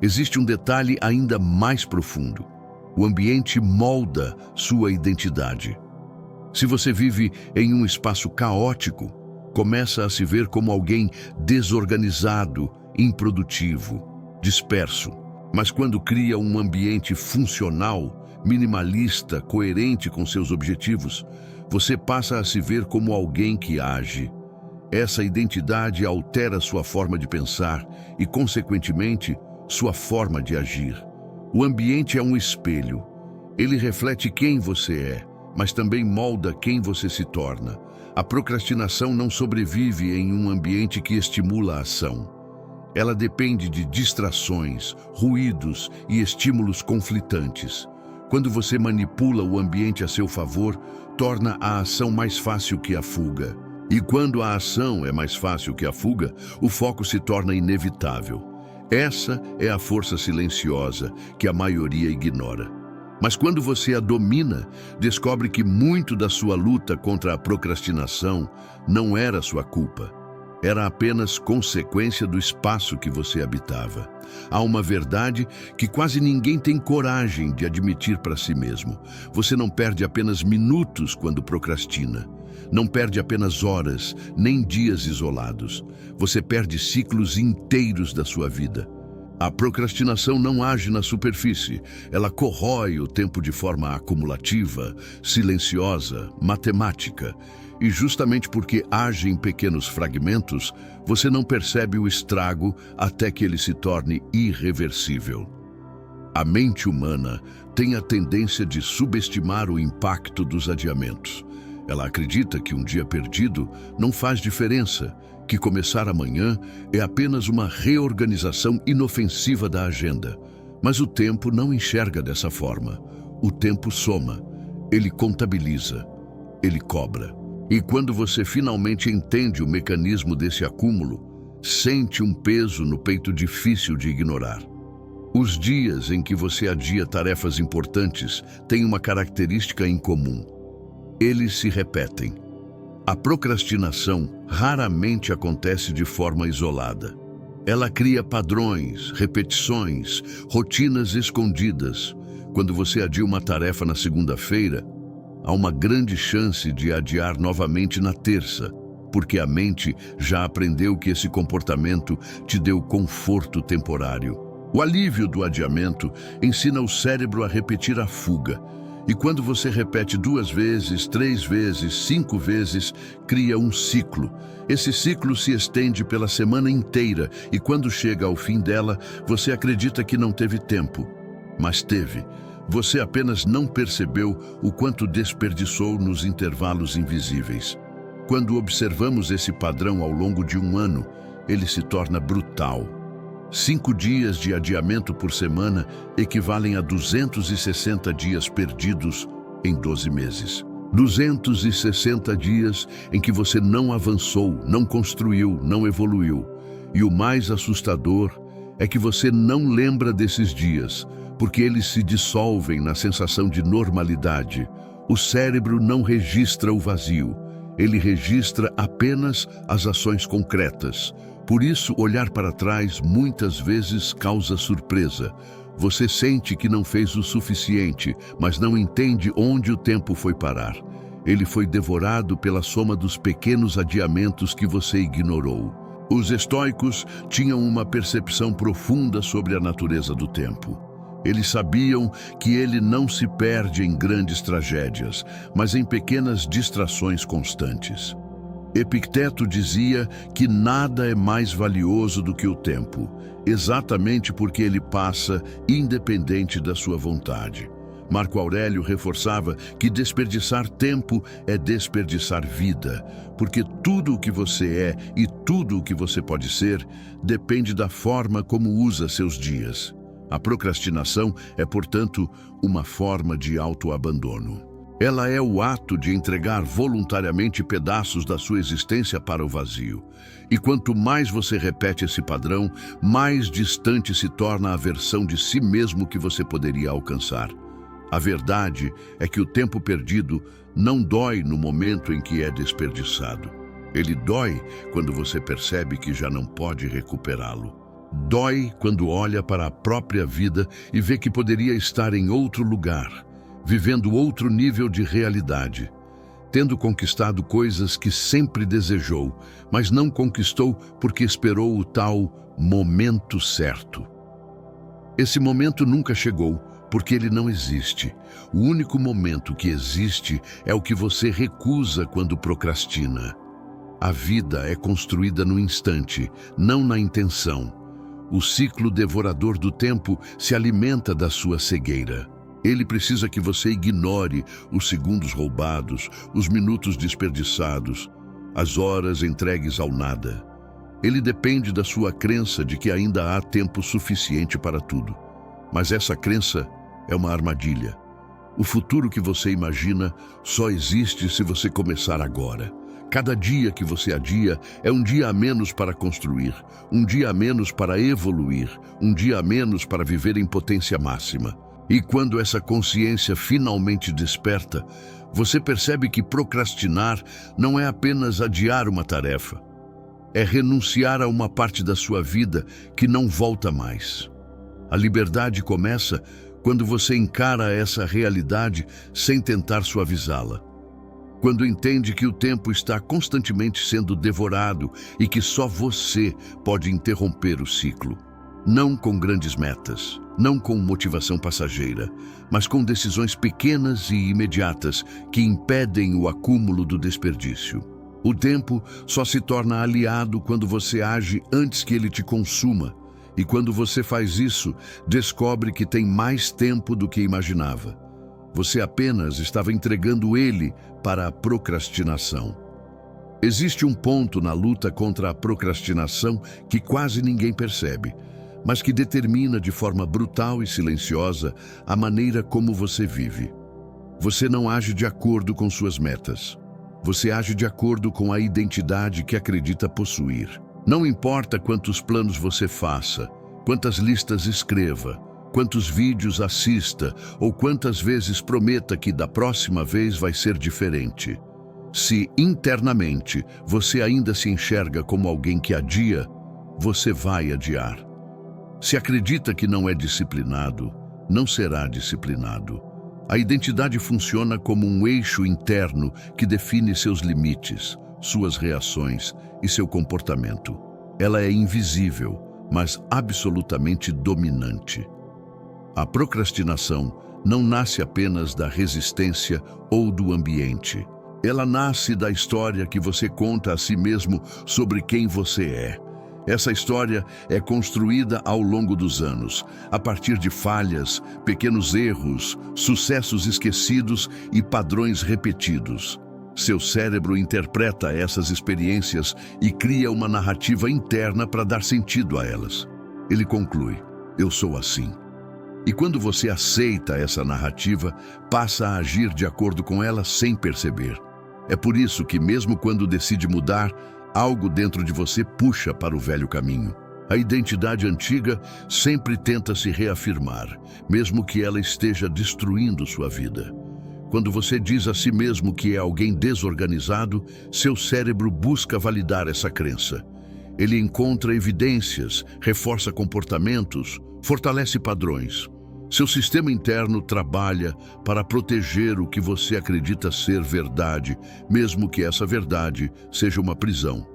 Existe um detalhe ainda mais profundo. O ambiente molda sua identidade. Se você vive em um espaço caótico, começa a se ver como alguém desorganizado, improdutivo, disperso. Mas quando cria um ambiente funcional, minimalista, coerente com seus objetivos, você passa a se ver como alguém que age. Essa identidade altera sua forma de pensar e, consequentemente, sua forma de agir. O ambiente é um espelho. Ele reflete quem você é, mas também molda quem você se torna. A procrastinação não sobrevive em um ambiente que estimula a ação. Ela depende de distrações, ruídos e estímulos conflitantes. Quando você manipula o ambiente a seu favor, torna a ação mais fácil que a fuga. E quando a ação é mais fácil que a fuga, o foco se torna inevitável. Essa é a força silenciosa que a maioria ignora. Mas quando você a domina, descobre que muito da sua luta contra a procrastinação não era sua culpa. Era apenas consequência do espaço que você habitava. Há uma verdade que quase ninguém tem coragem de admitir para si mesmo. Você não perde apenas minutos quando procrastina. Não perde apenas horas, nem dias isolados. Você perde ciclos inteiros da sua vida. A procrastinação não age na superfície. Ela corrói o tempo de forma acumulativa, silenciosa, matemática. E justamente porque age em pequenos fragmentos, você não percebe o estrago até que ele se torne irreversível. A mente humana tem a tendência de subestimar o impacto dos adiamentos. Ela acredita que um dia perdido não faz diferença, que começar amanhã é apenas uma reorganização inofensiva da agenda. Mas o tempo não enxerga dessa forma. O tempo soma, ele contabiliza, ele cobra. E quando você finalmente entende o mecanismo desse acúmulo, sente um peso no peito difícil de ignorar. Os dias em que você adia tarefas importantes têm uma característica em comum. Eles se repetem. A procrastinação raramente acontece de forma isolada. Ela cria padrões, repetições, rotinas escondidas. Quando você adia uma tarefa na segunda-feira, há uma grande chance de adiar novamente na terça, porque a mente já aprendeu que esse comportamento te deu conforto temporário. O alívio do adiamento ensina o cérebro a repetir a fuga. E quando você repete 2 vezes, 3 vezes, 5 vezes, cria um ciclo. Esse ciclo se estende pela semana inteira e quando chega ao fim dela, você acredita que não teve tempo. Mas teve. Você apenas não percebeu o quanto desperdiçou nos intervalos invisíveis. Quando observamos esse padrão ao longo de um ano, ele se torna brutal. 5 dias de adiamento por semana equivalem a 260 dias perdidos em 12 meses. 260 dias em que você não avançou, não construiu, não evoluiu. E o mais assustador é que você não lembra desses dias, porque eles se dissolvem na sensação de normalidade. O cérebro não registra o vazio, ele registra apenas as ações concretas. Por isso, olhar para trás muitas vezes causa surpresa. Você sente que não fez o suficiente, mas não entende onde o tempo foi parar. Ele foi devorado pela soma dos pequenos adiamentos que você ignorou. Os estoicos tinham uma percepção profunda sobre a natureza do tempo. Eles sabiam que ele não se perde em grandes tragédias, mas em pequenas distrações constantes. Epicteto dizia que nada é mais valioso do que o tempo, exatamente porque ele passa independente da sua vontade. Marco Aurélio reforçava que desperdiçar tempo é desperdiçar vida, porque tudo o que você é e tudo o que você pode ser depende da forma como usa seus dias. A procrastinação é, portanto, uma forma de autoabandono. Ela é o ato de entregar voluntariamente pedaços da sua existência para o vazio. E quanto mais você repete esse padrão, mais distante se torna a versão de si mesmo que você poderia alcançar. A verdade é que o tempo perdido não dói no momento em que é desperdiçado. Ele dói quando você percebe que já não pode recuperá-lo. Dói quando olha para a própria vida e vê que poderia estar em outro lugar, vivendo outro nível de realidade, tendo conquistado coisas que sempre desejou, mas não conquistou porque esperou o tal momento certo. Esse momento nunca chegou, porque ele não existe. O único momento que existe é o que você recusa quando procrastina. A vida é construída no instante, não na intenção. O ciclo devorador do tempo se alimenta da sua cegueira. Ele precisa que você ignore os segundos roubados, os minutos desperdiçados, as horas entregues ao nada. Ele depende da sua crença de que ainda há tempo suficiente para tudo. Mas essa crença é uma armadilha. O futuro que você imagina só existe se você começar agora. Cada dia que você adia é um dia a menos para construir, um dia a menos para evoluir, um dia a menos para viver em potência máxima. E quando essa consciência finalmente desperta, você percebe que procrastinar não é apenas adiar uma tarefa, é renunciar a uma parte da sua vida que não volta mais. A liberdade começa quando você encara essa realidade sem tentar suavizá-la. Quando entende que o tempo está constantemente sendo devorado e que só você pode interromper o ciclo. Não com grandes metas, não com motivação passageira, mas com decisões pequenas e imediatas que impedem o acúmulo do desperdício. O tempo só se torna aliado quando você age antes que ele te consuma. E quando você faz isso, descobre que tem mais tempo do que imaginava. Você apenas estava entregando ele para a procrastinação. Existe um ponto na luta contra a procrastinação que quase ninguém percebe, mas que determina de forma brutal e silenciosa a maneira como você vive. Você não age de acordo com suas metas. Você age de acordo com a identidade que acredita possuir. Não importa quantos planos você faça, quantas listas escreva, quantos vídeos assista ou quantas vezes prometa que da próxima vez vai ser diferente. Se internamente você ainda se enxerga como alguém que adia, você vai adiar. Se acredita que não é disciplinado, não será disciplinado. A identidade funciona como um eixo interno que define seus limites, suas reações e seu comportamento. Ela é invisível, mas absolutamente dominante. A procrastinação não nasce apenas da resistência ou do ambiente. Ela nasce da história que você conta a si mesmo sobre quem você é. Essa história é construída ao longo dos anos, a partir de falhas, pequenos erros, sucessos esquecidos e padrões repetidos. Seu cérebro interpreta essas experiências e cria uma narrativa interna para dar sentido a elas. Ele conclui: eu sou assim. E quando você aceita essa narrativa, passa a agir de acordo com ela sem perceber. É por isso que, mesmo quando decide mudar, algo dentro de você puxa para o velho caminho. A identidade antiga sempre tenta se reafirmar, mesmo que ela esteja destruindo sua vida. Quando você diz a si mesmo que é alguém desorganizado, seu cérebro busca validar essa crença. Ele encontra evidências, reforça comportamentos, fortalece padrões. Seu sistema interno trabalha para proteger o que você acredita ser verdade, mesmo que essa verdade seja uma prisão.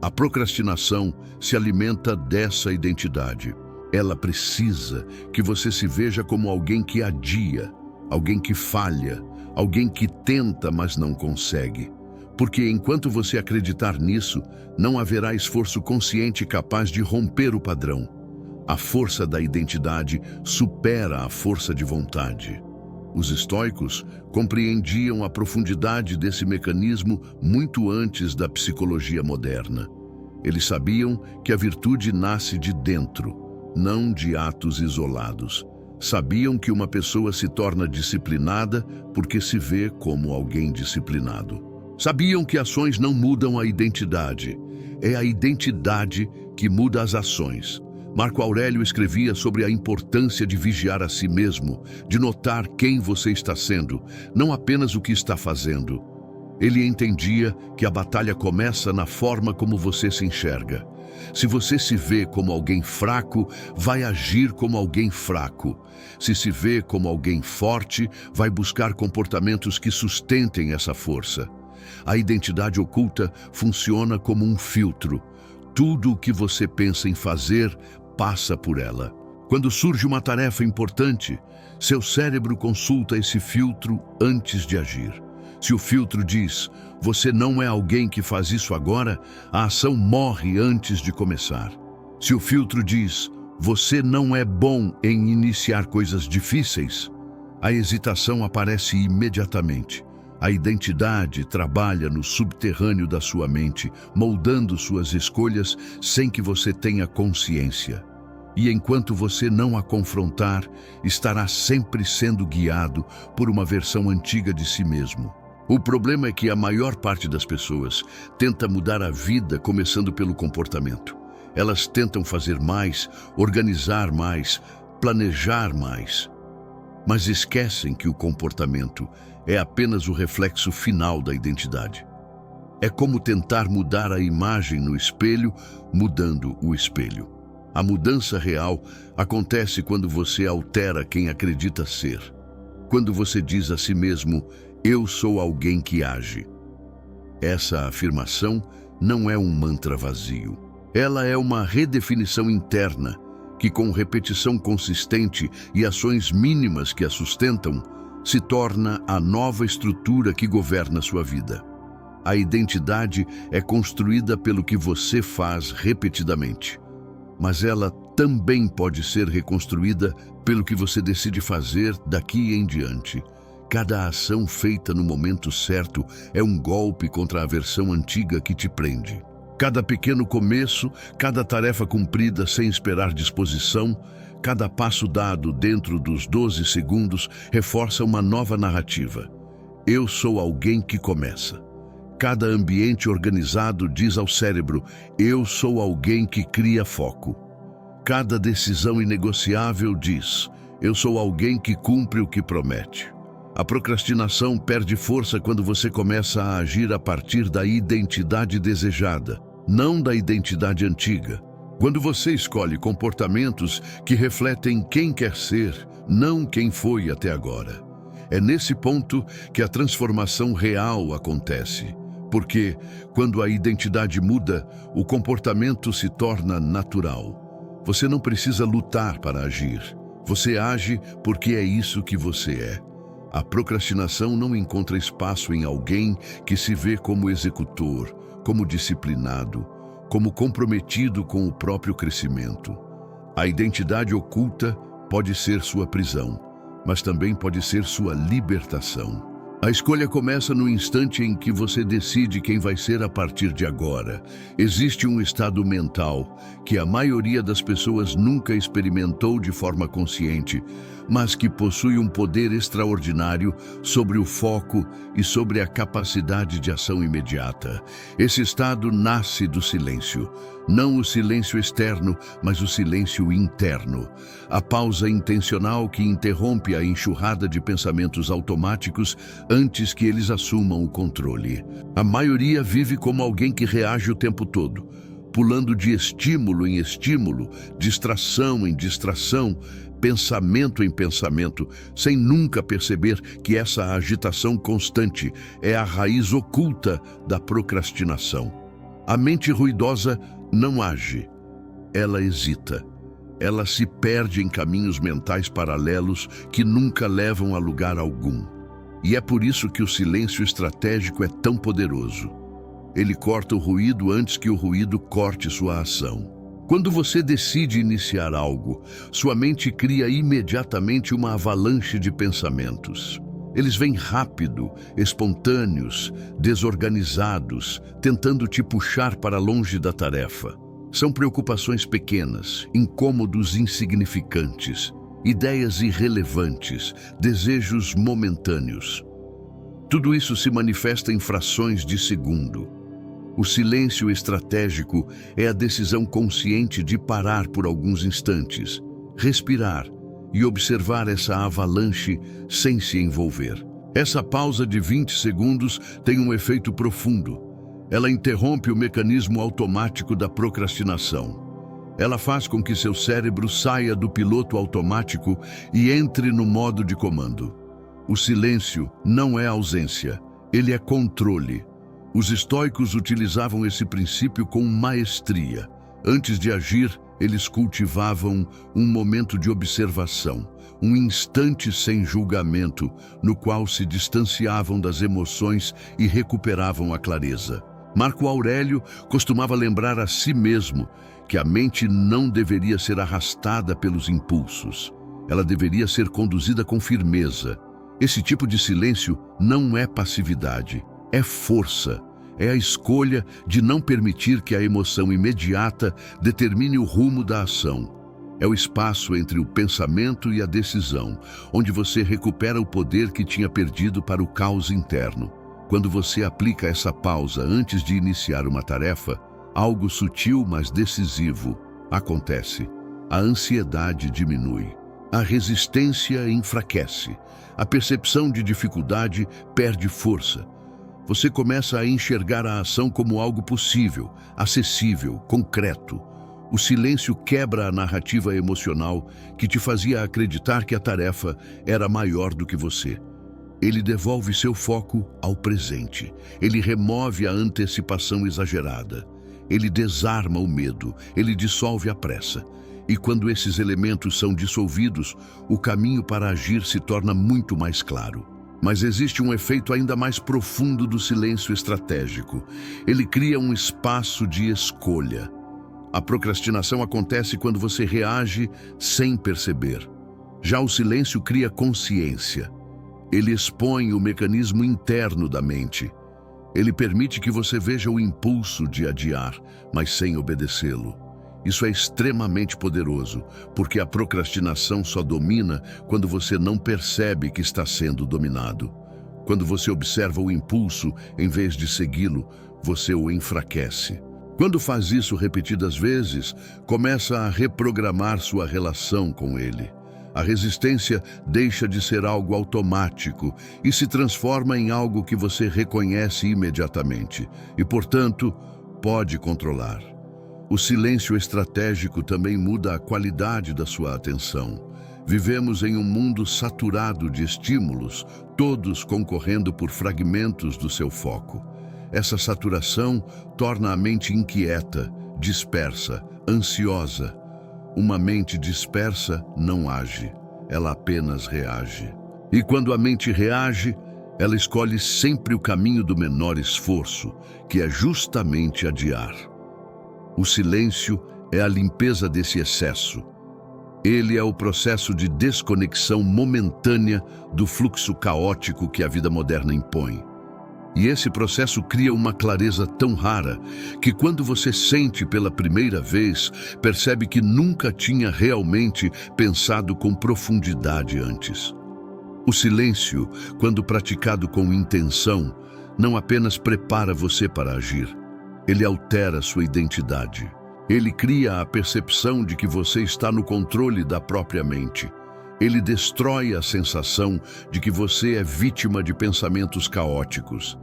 A procrastinação se alimenta dessa identidade. Ela precisa que você se veja como alguém que adia, alguém que falha, alguém que tenta, mas não consegue. Porque enquanto você acreditar nisso, não haverá esforço consciente capaz de romper o padrão. A força da identidade supera a força de vontade. Os estoicos compreendiam a profundidade desse mecanismo muito antes da psicologia moderna. Eles sabiam que a virtude nasce de dentro, não de atos isolados. Sabiam que uma pessoa se torna disciplinada porque se vê como alguém disciplinado. Sabiam que ações não mudam a identidade. É a identidade que muda as ações. Marco Aurélio escrevia sobre a importância de vigiar a si mesmo, de notar quem você está sendo, não apenas o que está fazendo. Ele entendia que a batalha começa na forma como você se enxerga. Se você se vê como alguém fraco, vai agir como alguém fraco. Se vê como alguém forte, vai buscar comportamentos que sustentem essa força. A identidade oculta funciona como um filtro. Tudo o que você pensa em fazer passa por ela. Quando surge uma tarefa importante, seu cérebro consulta esse filtro antes de agir. Se o filtro diz, você não é alguém que faz isso agora, a ação morre antes de começar. Se o filtro diz, você não é bom em iniciar coisas difíceis, a hesitação aparece imediatamente. A identidade trabalha no subterrâneo da sua mente, moldando suas escolhas sem que você tenha consciência. E enquanto você não a confrontar, estará sempre sendo guiado por uma versão antiga de si mesmo. O problema é que a maior parte das pessoas tenta mudar a vida começando pelo comportamento. Elas tentam fazer mais, organizar mais, planejar mais. mas esquecem que o comportamento é apenas o reflexo final da identidade. É como tentar mudar a imagem no espelho, mudando o espelho. A mudança real acontece quando você altera quem acredita ser. Quando você diz a si mesmo, eu sou alguém que age. Essa afirmação não é um mantra vazio. Ela é uma redefinição interna que, com repetição consistente e ações mínimas que a sustentam, se torna a nova estrutura que governa sua vida. A identidade é construída pelo que você faz repetidamente, mas ela também pode ser reconstruída pelo que você decide fazer daqui em diante. Cada ação feita no momento certo é um golpe contra a versão antiga que te prende. Cada pequeno começo, cada tarefa cumprida sem esperar disposição, cada passo dado dentro dos 12 segundos reforça uma nova narrativa. Eu sou alguém que começa. Cada ambiente organizado diz ao cérebro, eu sou alguém que cria foco. Cada decisão inegociável diz, eu sou alguém que cumpre o que promete. A procrastinação perde força quando você começa a agir a partir da identidade desejada, não da identidade antiga. Quando você escolhe comportamentos que refletem quem quer ser, não quem foi até agora. É nesse ponto que a transformação real acontece. Porque, quando a identidade muda, o comportamento se torna natural. Você não precisa lutar para agir. Você age porque é isso que você é. A procrastinação não encontra espaço em alguém que se vê como executor, como disciplinado, como comprometido com o próprio crescimento. A identidade oculta pode ser sua prisão, mas também pode ser sua libertação. A escolha começa no instante em que você decide quem vai ser a partir de agora. Existe um estado mental que a maioria das pessoas nunca experimentou de forma consciente, mas que possui um poder extraordinário sobre o foco e sobre a capacidade de ação imediata. Esse estado nasce do silêncio. Não o silêncio externo, mas o silêncio interno. A pausa intencional que interrompe a enxurrada de pensamentos automáticos antes que eles assumam o controle. A maioria vive como alguém que reage o tempo todo, pulando de estímulo em estímulo, distração em distração, pensamento em pensamento, sem nunca perceber que essa agitação constante é a raiz oculta da procrastinação. A mente ruidosa não age, ela hesita. Ela se perde em caminhos mentais paralelos que nunca levam a lugar algum. E é por isso que o silêncio estratégico é tão poderoso. Ele corta o ruído antes que o ruído corte sua ação. Quando você decide iniciar algo, sua mente cria imediatamente uma avalanche de pensamentos. Eles vêm rápido, espontâneos, desorganizados, tentando te puxar para longe da tarefa. São preocupações pequenas, incômodos insignificantes, ideias irrelevantes, desejos momentâneos. Tudo isso se manifesta em frações de segundo. O silêncio estratégico é a decisão consciente de parar por alguns instantes, respirar e observar essa avalanche sem se envolver. Essa pausa de 20 segundos tem um efeito profundo. Ela interrompe o mecanismo automático da procrastinação. Ela faz com que seu cérebro saia do piloto automático e entre no modo de comando. O silêncio não é ausência, ele é controle. Os estoicos utilizavam esse princípio com maestria. Antes de agir, eles cultivavam um momento de observação, um instante sem julgamento, no qual se distanciavam das emoções e recuperavam a clareza. Marco Aurélio costumava lembrar a si mesmo que a mente não deveria ser arrastada pelos impulsos. Ela deveria ser conduzida com firmeza. Esse tipo de silêncio não é passividade, é força. É a escolha de não permitir que a emoção imediata determine o rumo da ação. É o espaço entre o pensamento e a decisão, onde você recupera o poder que tinha perdido para o caos interno. Quando você aplica essa pausa antes de iniciar uma tarefa, algo sutil mas decisivo acontece. A ansiedade diminui. A resistência enfraquece. A percepção de dificuldade perde força. Você começa a enxergar a ação como algo possível, acessível, concreto. O silêncio quebra a narrativa emocional que te fazia acreditar que a tarefa era maior do que você. Ele devolve seu foco ao presente. Ele remove a antecipação exagerada. Ele desarma o medo. Ele dissolve a pressa. E quando esses elementos são dissolvidos, o caminho para agir se torna muito mais claro. Mas existe um efeito ainda mais profundo do silêncio estratégico. Ele cria um espaço de escolha. A procrastinação acontece quando você reage sem perceber. Já o silêncio cria consciência. Ele expõe o mecanismo interno da mente. Ele permite que você veja o impulso de adiar, mas sem obedecê-lo. Isso é extremamente poderoso, porque a procrastinação só domina quando você não percebe que está sendo dominado. Quando você observa o impulso, em vez de segui-lo, você o enfraquece. Quando faz isso repetidas vezes, começa a reprogramar sua relação com ele. A resistência deixa de ser algo automático e se transforma em algo que você reconhece imediatamente e, portanto, pode controlar. O silêncio estratégico também muda a qualidade da sua atenção. Vivemos em um mundo saturado de estímulos, todos concorrendo por fragmentos do seu foco. Essa saturação torna a mente inquieta, dispersa, ansiosa. Uma mente dispersa não age, ela apenas reage. E quando a mente reage, ela escolhe sempre o caminho do menor esforço, que é justamente adiar. O silêncio é a limpeza desse excesso. Ele é o processo de desconexão momentânea do fluxo caótico que a vida moderna impõe. E esse processo cria uma clareza tão rara que quando você sente pela primeira vez, percebe que nunca tinha realmente pensado com profundidade antes. O silêncio, quando praticado com intenção, não apenas prepara você para agir, ele altera sua identidade. Ele cria a percepção de que você está no controle da própria mente. Ele destrói a sensação de que você é vítima de pensamentos caóticos.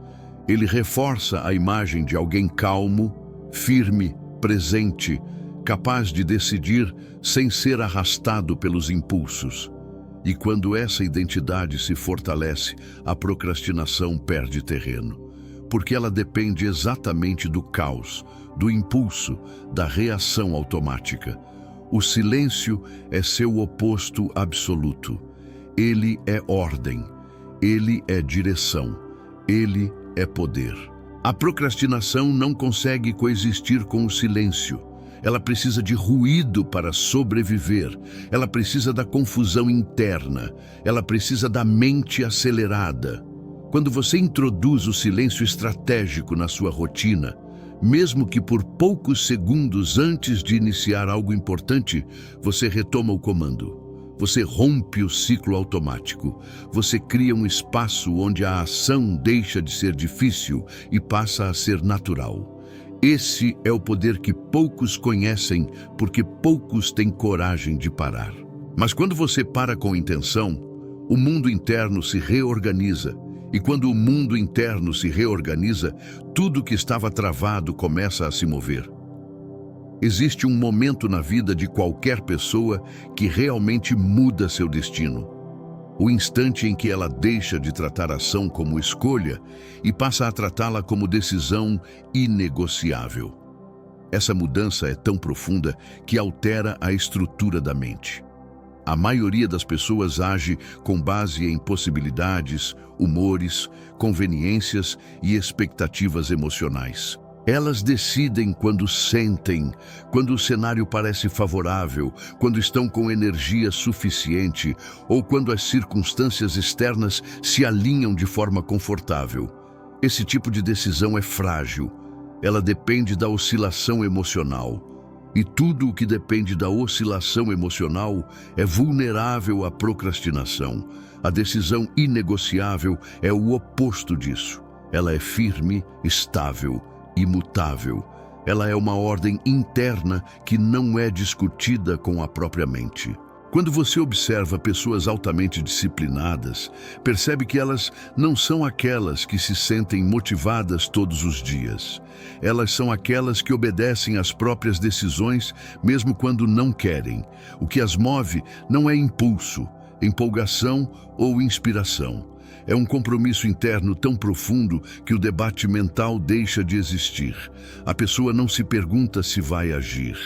Ele reforça a imagem de alguém calmo, firme, presente, capaz de decidir sem ser arrastado pelos impulsos. E quando essa identidade se fortalece, a procrastinação perde terreno, porque ela depende exatamente do caos, do impulso, da reação automática. O silêncio é seu oposto absoluto. Ele é ordem, ele é direção, ele é poder. A procrastinação não consegue coexistir com o silêncio. Ela precisa de ruído para sobreviver. Ela precisa da confusão interna. Ela precisa da mente acelerada. Quando você introduz o silêncio estratégico na sua rotina, mesmo que por poucos segundos antes de iniciar algo importante, você retoma o comando. Você rompe o ciclo automático. Você cria um espaço onde a ação deixa de ser difícil e passa a ser natural. Esse é o poder que poucos conhecem, porque poucos têm coragem de parar. Mas quando você para com intenção, o mundo interno se reorganiza. E quando o mundo interno se reorganiza, tudo que estava travado começa a se mover. Existe um momento na vida de qualquer pessoa que realmente muda seu destino. O instante em que ela deixa de tratar a ação como escolha e passa a tratá-la como decisão inegociável. Essa mudança é tão profunda que altera a estrutura da mente. A maioria das pessoas age com base em possibilidades, humores, conveniências e expectativas emocionais. Elas decidem quando sentem, quando o cenário parece favorável, quando estão com energia suficiente ou quando as circunstâncias externas se alinham de forma confortável. Esse tipo de decisão é frágil. Ela depende da oscilação emocional. E tudo o que depende da oscilação emocional é vulnerável à procrastinação. A decisão inegociável é o oposto disso. Ela é firme, estável, imutável. Ela é uma ordem interna que não é discutida com a própria mente. Quando você observa pessoas altamente disciplinadas, percebe que elas não são aquelas que se sentem motivadas todos os dias. Elas são aquelas que obedecem às próprias decisões, mesmo quando não querem. O que as move não é impulso, empolgação ou inspiração. É um compromisso interno tão profundo que o debate mental deixa de existir. A pessoa não se pergunta se vai agir.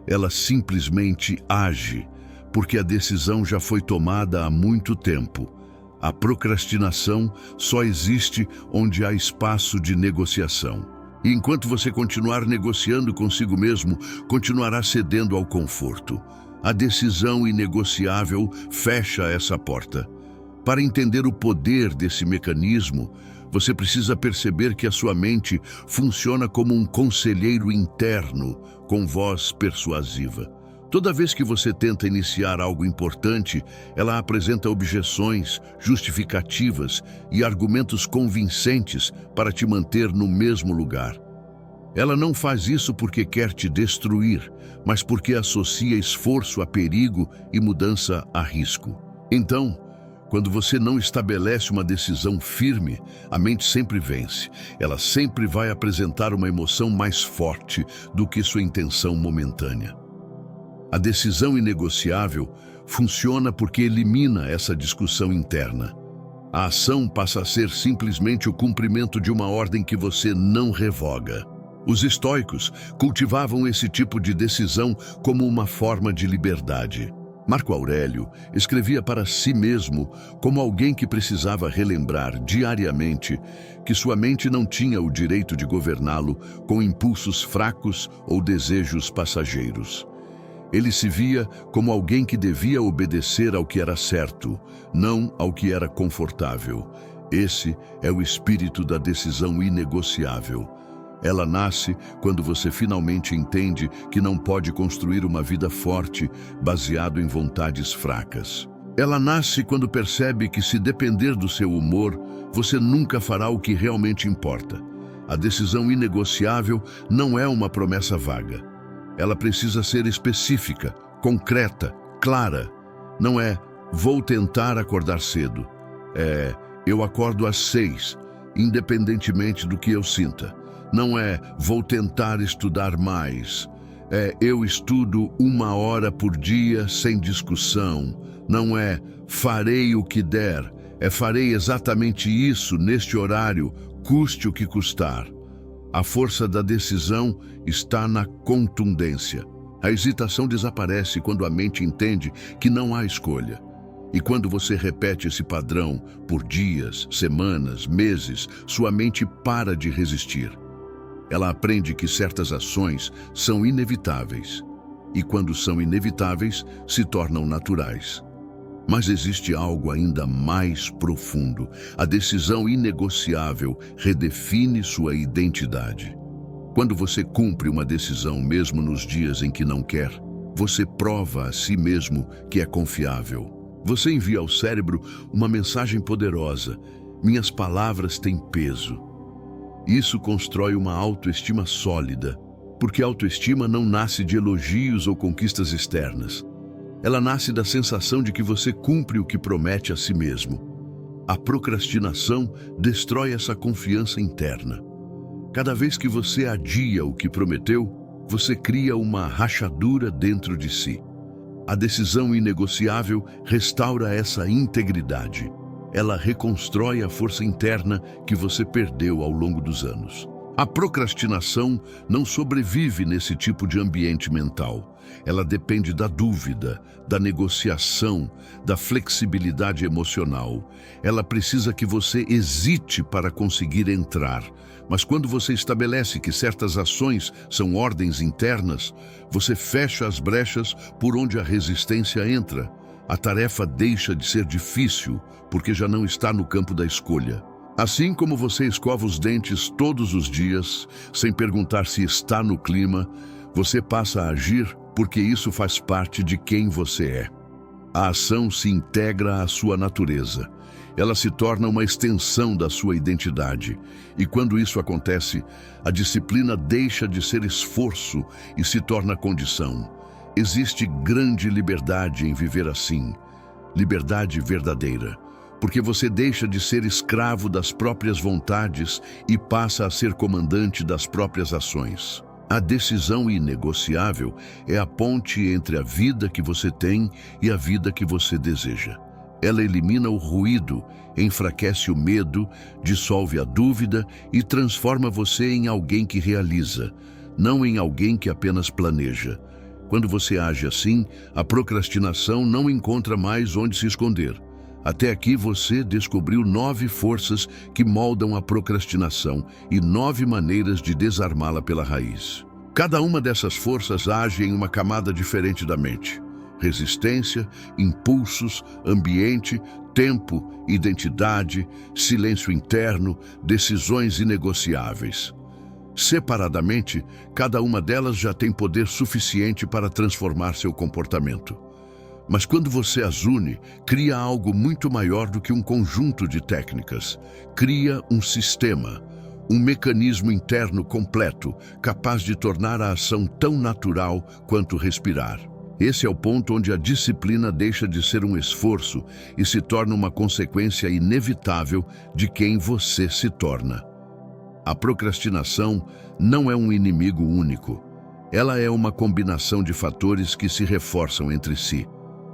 Ela simplesmente age, porque a decisão já foi tomada há muito tempo. A procrastinação só existe onde há espaço de negociação. E enquanto você continuar negociando consigo mesmo, continuará cedendo ao conforto. A decisão inegociável fecha essa porta. Para entender o poder desse mecanismo, você precisa perceber que a sua mente funciona como um conselheiro interno com voz persuasiva. Toda vez que você tenta iniciar algo importante, ela apresenta objeções, justificativas e argumentos convincentes para te manter no mesmo lugar. Ela não faz isso porque quer te destruir, mas porque associa esforço a perigo e mudança a risco. Então, quando você não estabelece uma decisão firme, a mente sempre vence. Ela sempre vai apresentar uma emoção mais forte do que sua intenção momentânea. A decisão inegociável funciona porque elimina essa discussão interna. A ação passa a ser simplesmente o cumprimento de uma ordem que você não revoga. Os estoicos cultivavam esse tipo de decisão como uma forma de liberdade. Marco Aurélio escrevia para si mesmo como alguém que precisava relembrar diariamente que sua mente não tinha o direito de governá-lo com impulsos fracos ou desejos passageiros. Ele se via como alguém que devia obedecer ao que era certo, não ao que era confortável. Esse é o espírito da decisão inegociável. Ela nasce quando você finalmente entende que não pode construir uma vida forte baseado em vontades fracas. Ela nasce quando percebe que, se depender do seu humor, você nunca fará o que realmente importa. A decisão inegociável não é uma promessa vaga. Ela precisa ser específica, concreta, clara. Não é "vou tentar acordar cedo". É "eu acordo às 6, independentemente do que eu sinta". Não é "vou tentar estudar mais". É "eu estudo 1 hora por dia sem discussão". Não é "farei o que der". É "farei exatamente isso neste horário, custe o que custar". A força da decisão está na contundência. A hesitação desaparece quando a mente entende que não há escolha. E quando você repete esse padrão por dias, semanas, meses, sua mente para de resistir. Ela aprende que certas ações são inevitáveis. E quando são inevitáveis, se tornam naturais. Mas existe algo ainda mais profundo. A decisão inegociável redefine sua identidade. Quando você cumpre uma decisão mesmo nos dias em que não quer, você prova a si mesmo que é confiável. Você envia ao cérebro uma mensagem poderosa: minhas palavras têm peso. Isso constrói uma autoestima sólida, porque a autoestima não nasce de elogios ou conquistas externas. Ela nasce da sensação de que você cumpre o que promete a si mesmo. A procrastinação destrói essa confiança interna. Cada vez que você adia o que prometeu, você cria uma rachadura dentro de si. A decisão inegociável restaura essa integridade. Ela reconstrói a força interna que você perdeu ao longo dos anos. A procrastinação não sobrevive nesse tipo de ambiente mental. Ela depende da dúvida, da negociação, da flexibilidade emocional. Ela precisa que você hesite para conseguir entrar. Mas quando você estabelece que certas ações são ordens internas, você fecha as brechas por onde a resistência entra. A tarefa deixa de ser difícil, porque já não está no campo da escolha. Assim como você escova os dentes todos os dias, sem perguntar se está no clima, você passa a agir porque isso faz parte de quem você é. A ação se integra à sua natureza. Ela se torna uma extensão da sua identidade. E quando isso acontece, a disciplina deixa de ser esforço e se torna condição. Existe grande liberdade em viver assim, liberdade verdadeira, porque você deixa de ser escravo das próprias vontades e passa a ser comandante das próprias ações. A decisão inegociável é a ponte entre a vida que você tem e a vida que você deseja. Ela elimina o ruído, enfraquece o medo, dissolve a dúvida e transforma você em alguém que realiza, não em alguém que apenas planeja. Quando você age assim, a procrastinação não encontra mais onde se esconder. Até aqui você descobriu 9 forças que moldam a procrastinação e 9 maneiras de desarmá-la pela raiz. Cada uma dessas forças age em uma camada diferente da mente. Resistência, impulsos, ambiente, tempo, identidade, silêncio interno, decisões inegociáveis. Separadamente, cada uma delas já tem poder suficiente para transformar seu comportamento. Mas quando você as une, cria algo muito maior do que um conjunto de técnicas. Cria um sistema, um mecanismo interno completo, capaz de tornar a ação tão natural quanto respirar. Esse é o ponto onde a disciplina deixa de ser um esforço e se torna uma consequência inevitável de quem você se torna. A procrastinação não é um inimigo único. Ela é uma combinação de fatores que se reforçam entre si.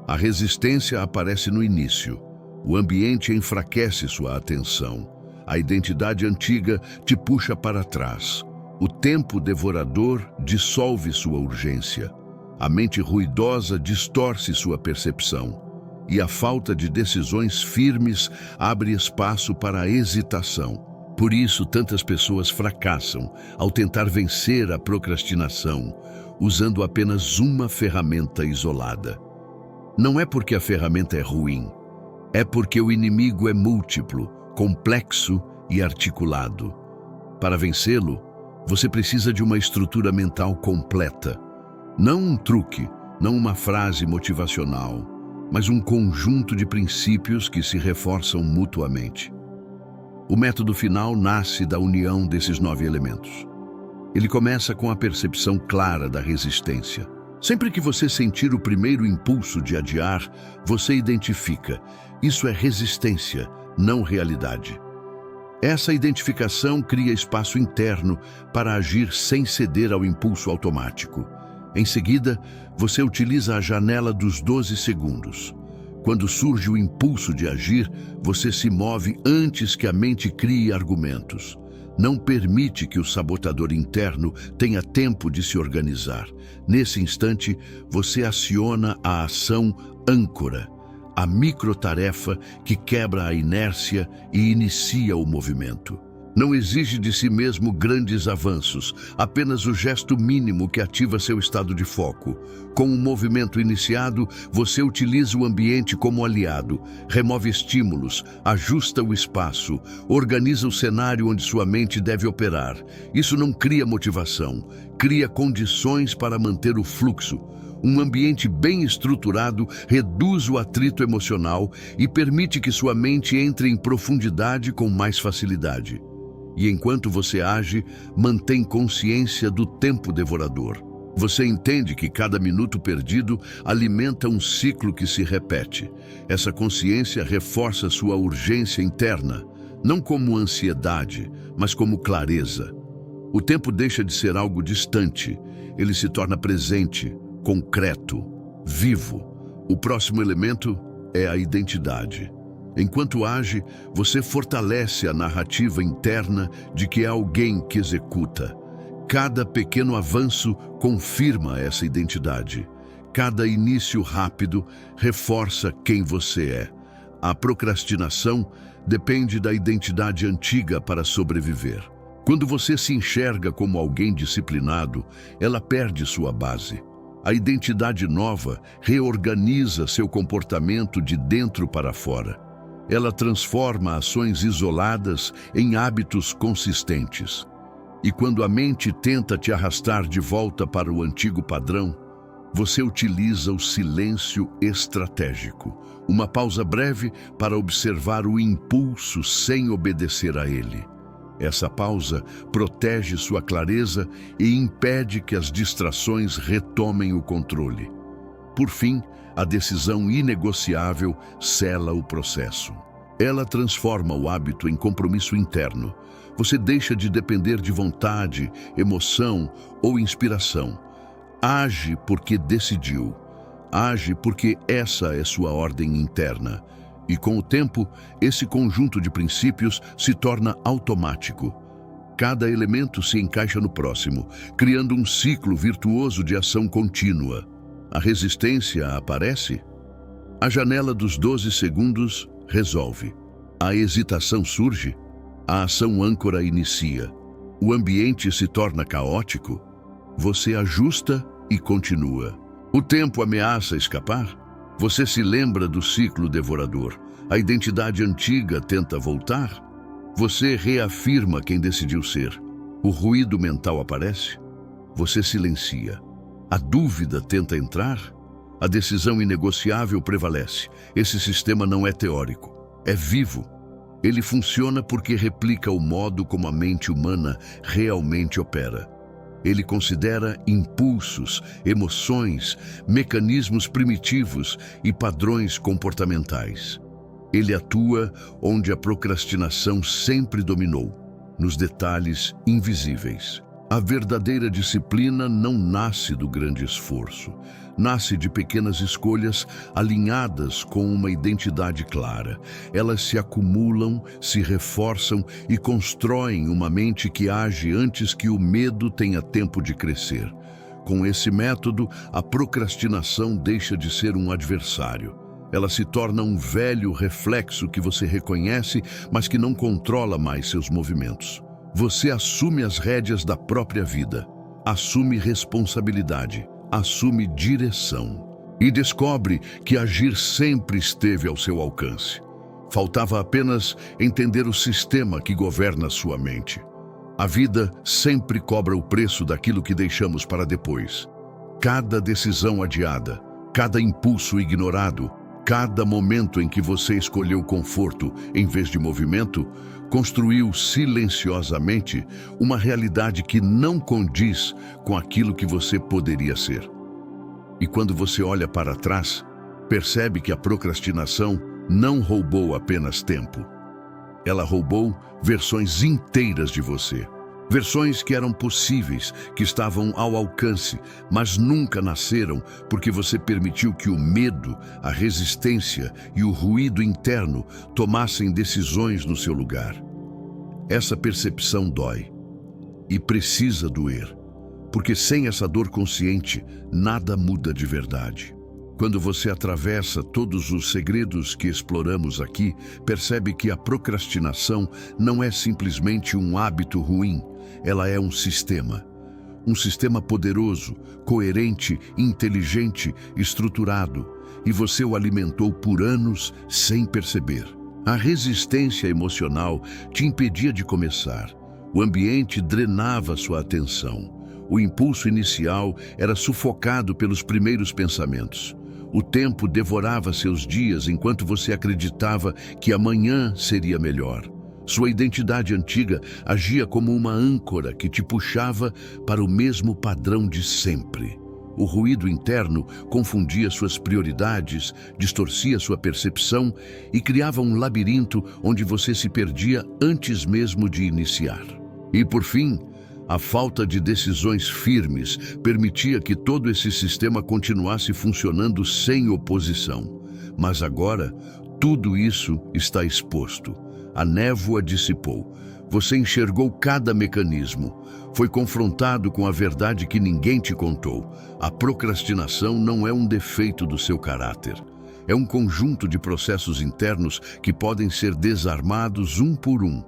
A resistência aparece no início. O ambiente enfraquece sua atenção. A identidade antiga te puxa para trás. O tempo devorador dissolve sua urgência. A mente ruidosa distorce sua percepção. E a falta de decisões firmes abre espaço para a hesitação. Por isso, tantas pessoas fracassam ao tentar vencer a procrastinação, usando apenas uma ferramenta isolada. Não é porque a ferramenta é ruim, é porque o inimigo é múltiplo, complexo e articulado. Para vencê-lo, você precisa de uma estrutura mental completa. Não um truque, não uma frase motivacional, mas um conjunto de princípios que se reforçam mutuamente. O método final nasce da união desses 9 elementos. Ele começa com a percepção clara da resistência. Sempre que você sentir o primeiro impulso de adiar, você identifica: isso é resistência, não realidade. Essa identificação cria espaço interno para agir sem ceder ao impulso automático. Em seguida, você utiliza a janela dos 12 segundos. Quando surge o impulso de agir, você se move antes que a mente crie argumentos. Não permite que o sabotador interno tenha tempo de se organizar. Nesse instante, você aciona a ação âncora, a microtarefa que quebra a inércia e inicia o movimento. Não exige de si mesmo grandes avanços, apenas o gesto mínimo que ativa seu estado de foco. Com o movimento iniciado, você utiliza o ambiente como aliado, remove estímulos, ajusta o espaço, organiza o cenário onde sua mente deve operar. Isso não cria motivação, cria condições para manter o fluxo. Um ambiente bem estruturado reduz o atrito emocional e permite que sua mente entre em profundidade com mais facilidade. E enquanto você age, mantém consciência do tempo devorador. Você entende que cada minuto perdido alimenta um ciclo que se repete. Essa consciência reforça sua urgência interna, não como ansiedade, mas como clareza. O tempo deixa de ser algo distante, ele se torna presente, concreto, vivo. O próximo elemento é a identidade. Enquanto age, você fortalece a narrativa interna de que é alguém que executa. Cada pequeno avanço confirma essa identidade. Cada início rápido reforça quem você é. A procrastinação depende da identidade antiga para sobreviver. Quando você se enxerga como alguém disciplinado, ela perde sua base. A identidade nova reorganiza seu comportamento de dentro para fora. Ela transforma ações isoladas em hábitos consistentes. E quando a mente tenta te arrastar de volta para o antigo padrão, você utiliza o silêncio estratégico, uma pausa breve para observar o impulso sem obedecer a ele. Essa pausa protege sua clareza e impede que as distrações retomem o controle. Por fim, a decisão inegociável sela o processo. Ela transforma o hábito em compromisso interno. Você deixa de depender de vontade, emoção ou inspiração. Age porque decidiu. Age porque essa é sua ordem interna. E com o tempo, esse conjunto de princípios se torna automático. Cada elemento se encaixa no próximo, criando um ciclo virtuoso de ação contínua. A resistência aparece? A janela dos 12 segundos resolve. A hesitação surge? A ação âncora inicia. O ambiente se torna caótico? Você ajusta e continua. O tempo ameaça escapar? Você se lembra do ciclo devorador. A identidade antiga tenta voltar? Você reafirma quem decidiu ser. O ruído mental aparece? Você silencia. A dúvida tenta entrar? A decisão inegociável prevalece. Esse sistema não é teórico, é vivo. Ele funciona porque replica o modo como a mente humana realmente opera. Ele considera impulsos, emoções, mecanismos primitivos e padrões comportamentais. Ele atua onde a procrastinação sempre dominou, nos detalhes invisíveis. A verdadeira disciplina não nasce do grande esforço. Nasce de pequenas escolhas alinhadas com uma identidade clara. Elas se acumulam, se reforçam e constroem uma mente que age antes que o medo tenha tempo de crescer. Com esse método, a procrastinação deixa de ser um adversário. Ela se torna um velho reflexo que você reconhece, mas que não controla mais seus movimentos. Você assume as rédeas da própria vida, assume responsabilidade, assume direção e descobre que agir sempre esteve ao seu alcance. Faltava apenas entender o sistema que governa sua mente. A vida sempre cobra o preço daquilo que deixamos para depois. Cada decisão adiada, cada impulso ignorado, cada momento em que você escolheu conforto em vez de movimento, construiu silenciosamente uma realidade que não condiz com aquilo que você poderia ser. E quando você olha para trás, percebe que a procrastinação não roubou apenas tempo. Ela roubou versões inteiras de você. Versões que eram possíveis, que estavam ao alcance, mas nunca nasceram porque você permitiu que o medo, a resistência e o ruído interno tomassem decisões no seu lugar. Essa percepção dói e precisa doer, porque sem essa dor consciente, nada muda de verdade. Quando você atravessa todos os segredos que exploramos aqui, percebe que a procrastinação não é simplesmente um hábito ruim, ela é um sistema. Um sistema poderoso, coerente, inteligente, estruturado, e você o alimentou por anos sem perceber. A resistência emocional te impedia de começar. O ambiente drenava sua atenção. O impulso inicial era sufocado pelos primeiros pensamentos. O tempo devorava seus dias enquanto você acreditava que amanhã seria melhor. Sua identidade antiga agia como uma âncora que te puxava para o mesmo padrão de sempre. O ruído interno confundia suas prioridades, distorcia sua percepção e criava um labirinto onde você se perdia antes mesmo de iniciar. E, por fim, a falta de decisões firmes permitia que todo esse sistema continuasse funcionando sem oposição. Mas agora, tudo isso está exposto. A névoa dissipou. Você enxergou cada mecanismo. Foi confrontado com a verdade que ninguém te contou. A procrastinação não é um defeito do seu caráter. É um conjunto de processos internos que podem ser desarmados um por um.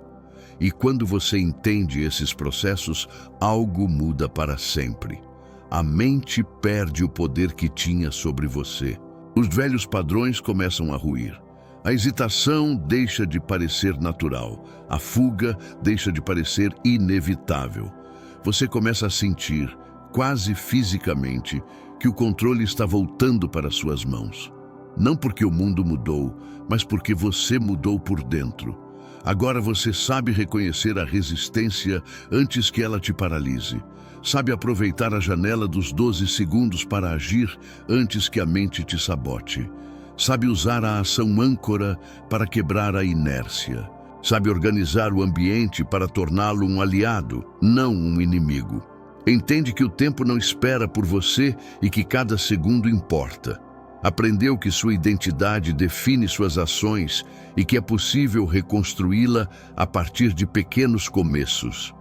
E quando você entende esses processos, algo muda para sempre. A mente perde o poder que tinha sobre você. Os velhos padrões começam a ruir. A hesitação deixa de parecer natural. A fuga deixa de parecer inevitável. Você começa a sentir, quase fisicamente, que o controle está voltando para suas mãos. Não porque o mundo mudou, mas porque você mudou por dentro. Agora você sabe reconhecer a resistência antes que ela te paralise. Sabe aproveitar a janela dos 12 segundos para agir antes que a mente te sabote. Sabe usar a ação âncora para quebrar a inércia. Sabe organizar o ambiente para torná-lo um aliado, não um inimigo. Entende que o tempo não espera por você e que cada segundo importa. Aprendeu que sua identidade define suas ações e que é possível reconstruí-la a partir de pequenos começos.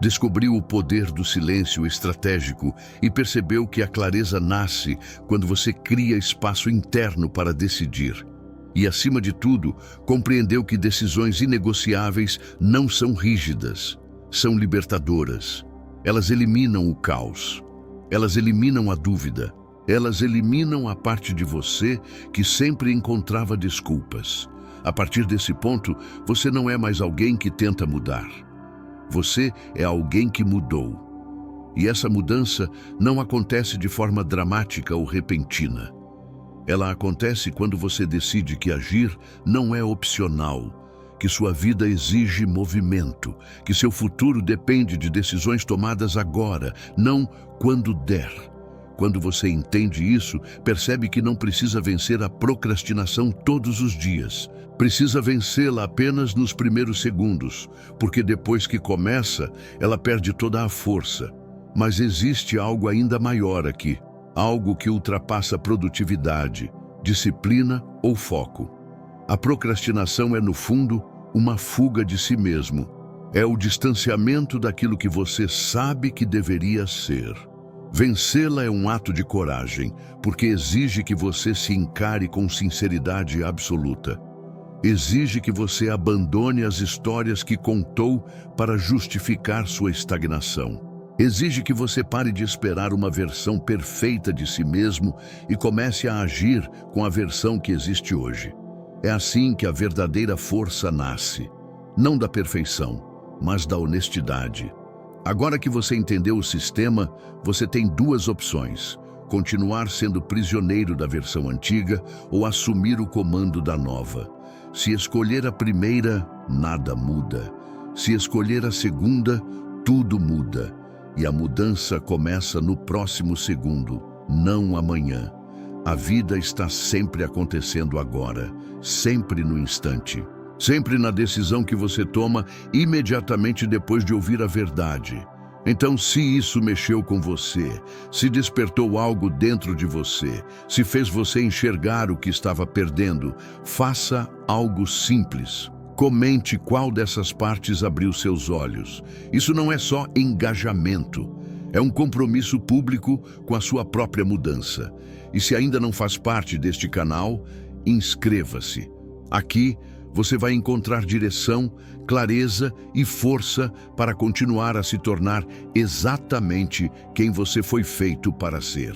Descobriu o poder do silêncio estratégico e percebeu que a clareza nasce quando você cria espaço interno para decidir. E, acima de tudo, compreendeu que decisões inegociáveis não são rígidas, são libertadoras. Elas eliminam o caos, elas eliminam a dúvida, elas eliminam a parte de você que sempre encontrava desculpas. A partir desse ponto, você não é mais alguém que tenta mudar. Você é alguém que mudou. E essa mudança não acontece de forma dramática ou repentina. Ela acontece quando você decide que agir não é opcional, que sua vida exige movimento, que seu futuro depende de decisões tomadas agora, não quando der. Quando você entende isso, percebe que não precisa vencer a procrastinação todos os dias. Precisa vencê-la apenas nos primeiros segundos, porque depois que começa, ela perde toda a força. Mas existe algo ainda maior aqui, algo que ultrapassa produtividade, disciplina ou foco. A procrastinação é, no fundo, uma fuga de si mesmo. É o distanciamento daquilo que você sabe que deveria ser. Vencê-la é um ato de coragem, porque exige que você se encare com sinceridade absoluta. Exige que você abandone as histórias que contou para justificar sua estagnação. Exige que você pare de esperar uma versão perfeita de si mesmo e comece a agir com a versão que existe hoje. É assim que a verdadeira força nasce, não da perfeição, mas da honestidade. Agora que você entendeu o sistema, você tem duas opções: continuar sendo prisioneiro da versão antiga ou assumir o comando da nova. Se escolher a primeira, nada muda. Se escolher a segunda, tudo muda. E a mudança começa no próximo segundo, não amanhã. A vida está sempre acontecendo agora, sempre no instante. Sempre na decisão que você toma imediatamente depois de ouvir a verdade. Então, se isso mexeu com você, se despertou algo dentro de você, se fez você enxergar o que estava perdendo, faça algo simples. Comente qual dessas partes abriu seus olhos. Isso não é só engajamento, é um compromisso público com a sua própria mudança. E se ainda não faz parte deste canal, inscreva-se. Aqui você vai encontrar direção, clareza e força para continuar a se tornar exatamente quem você foi feito para ser.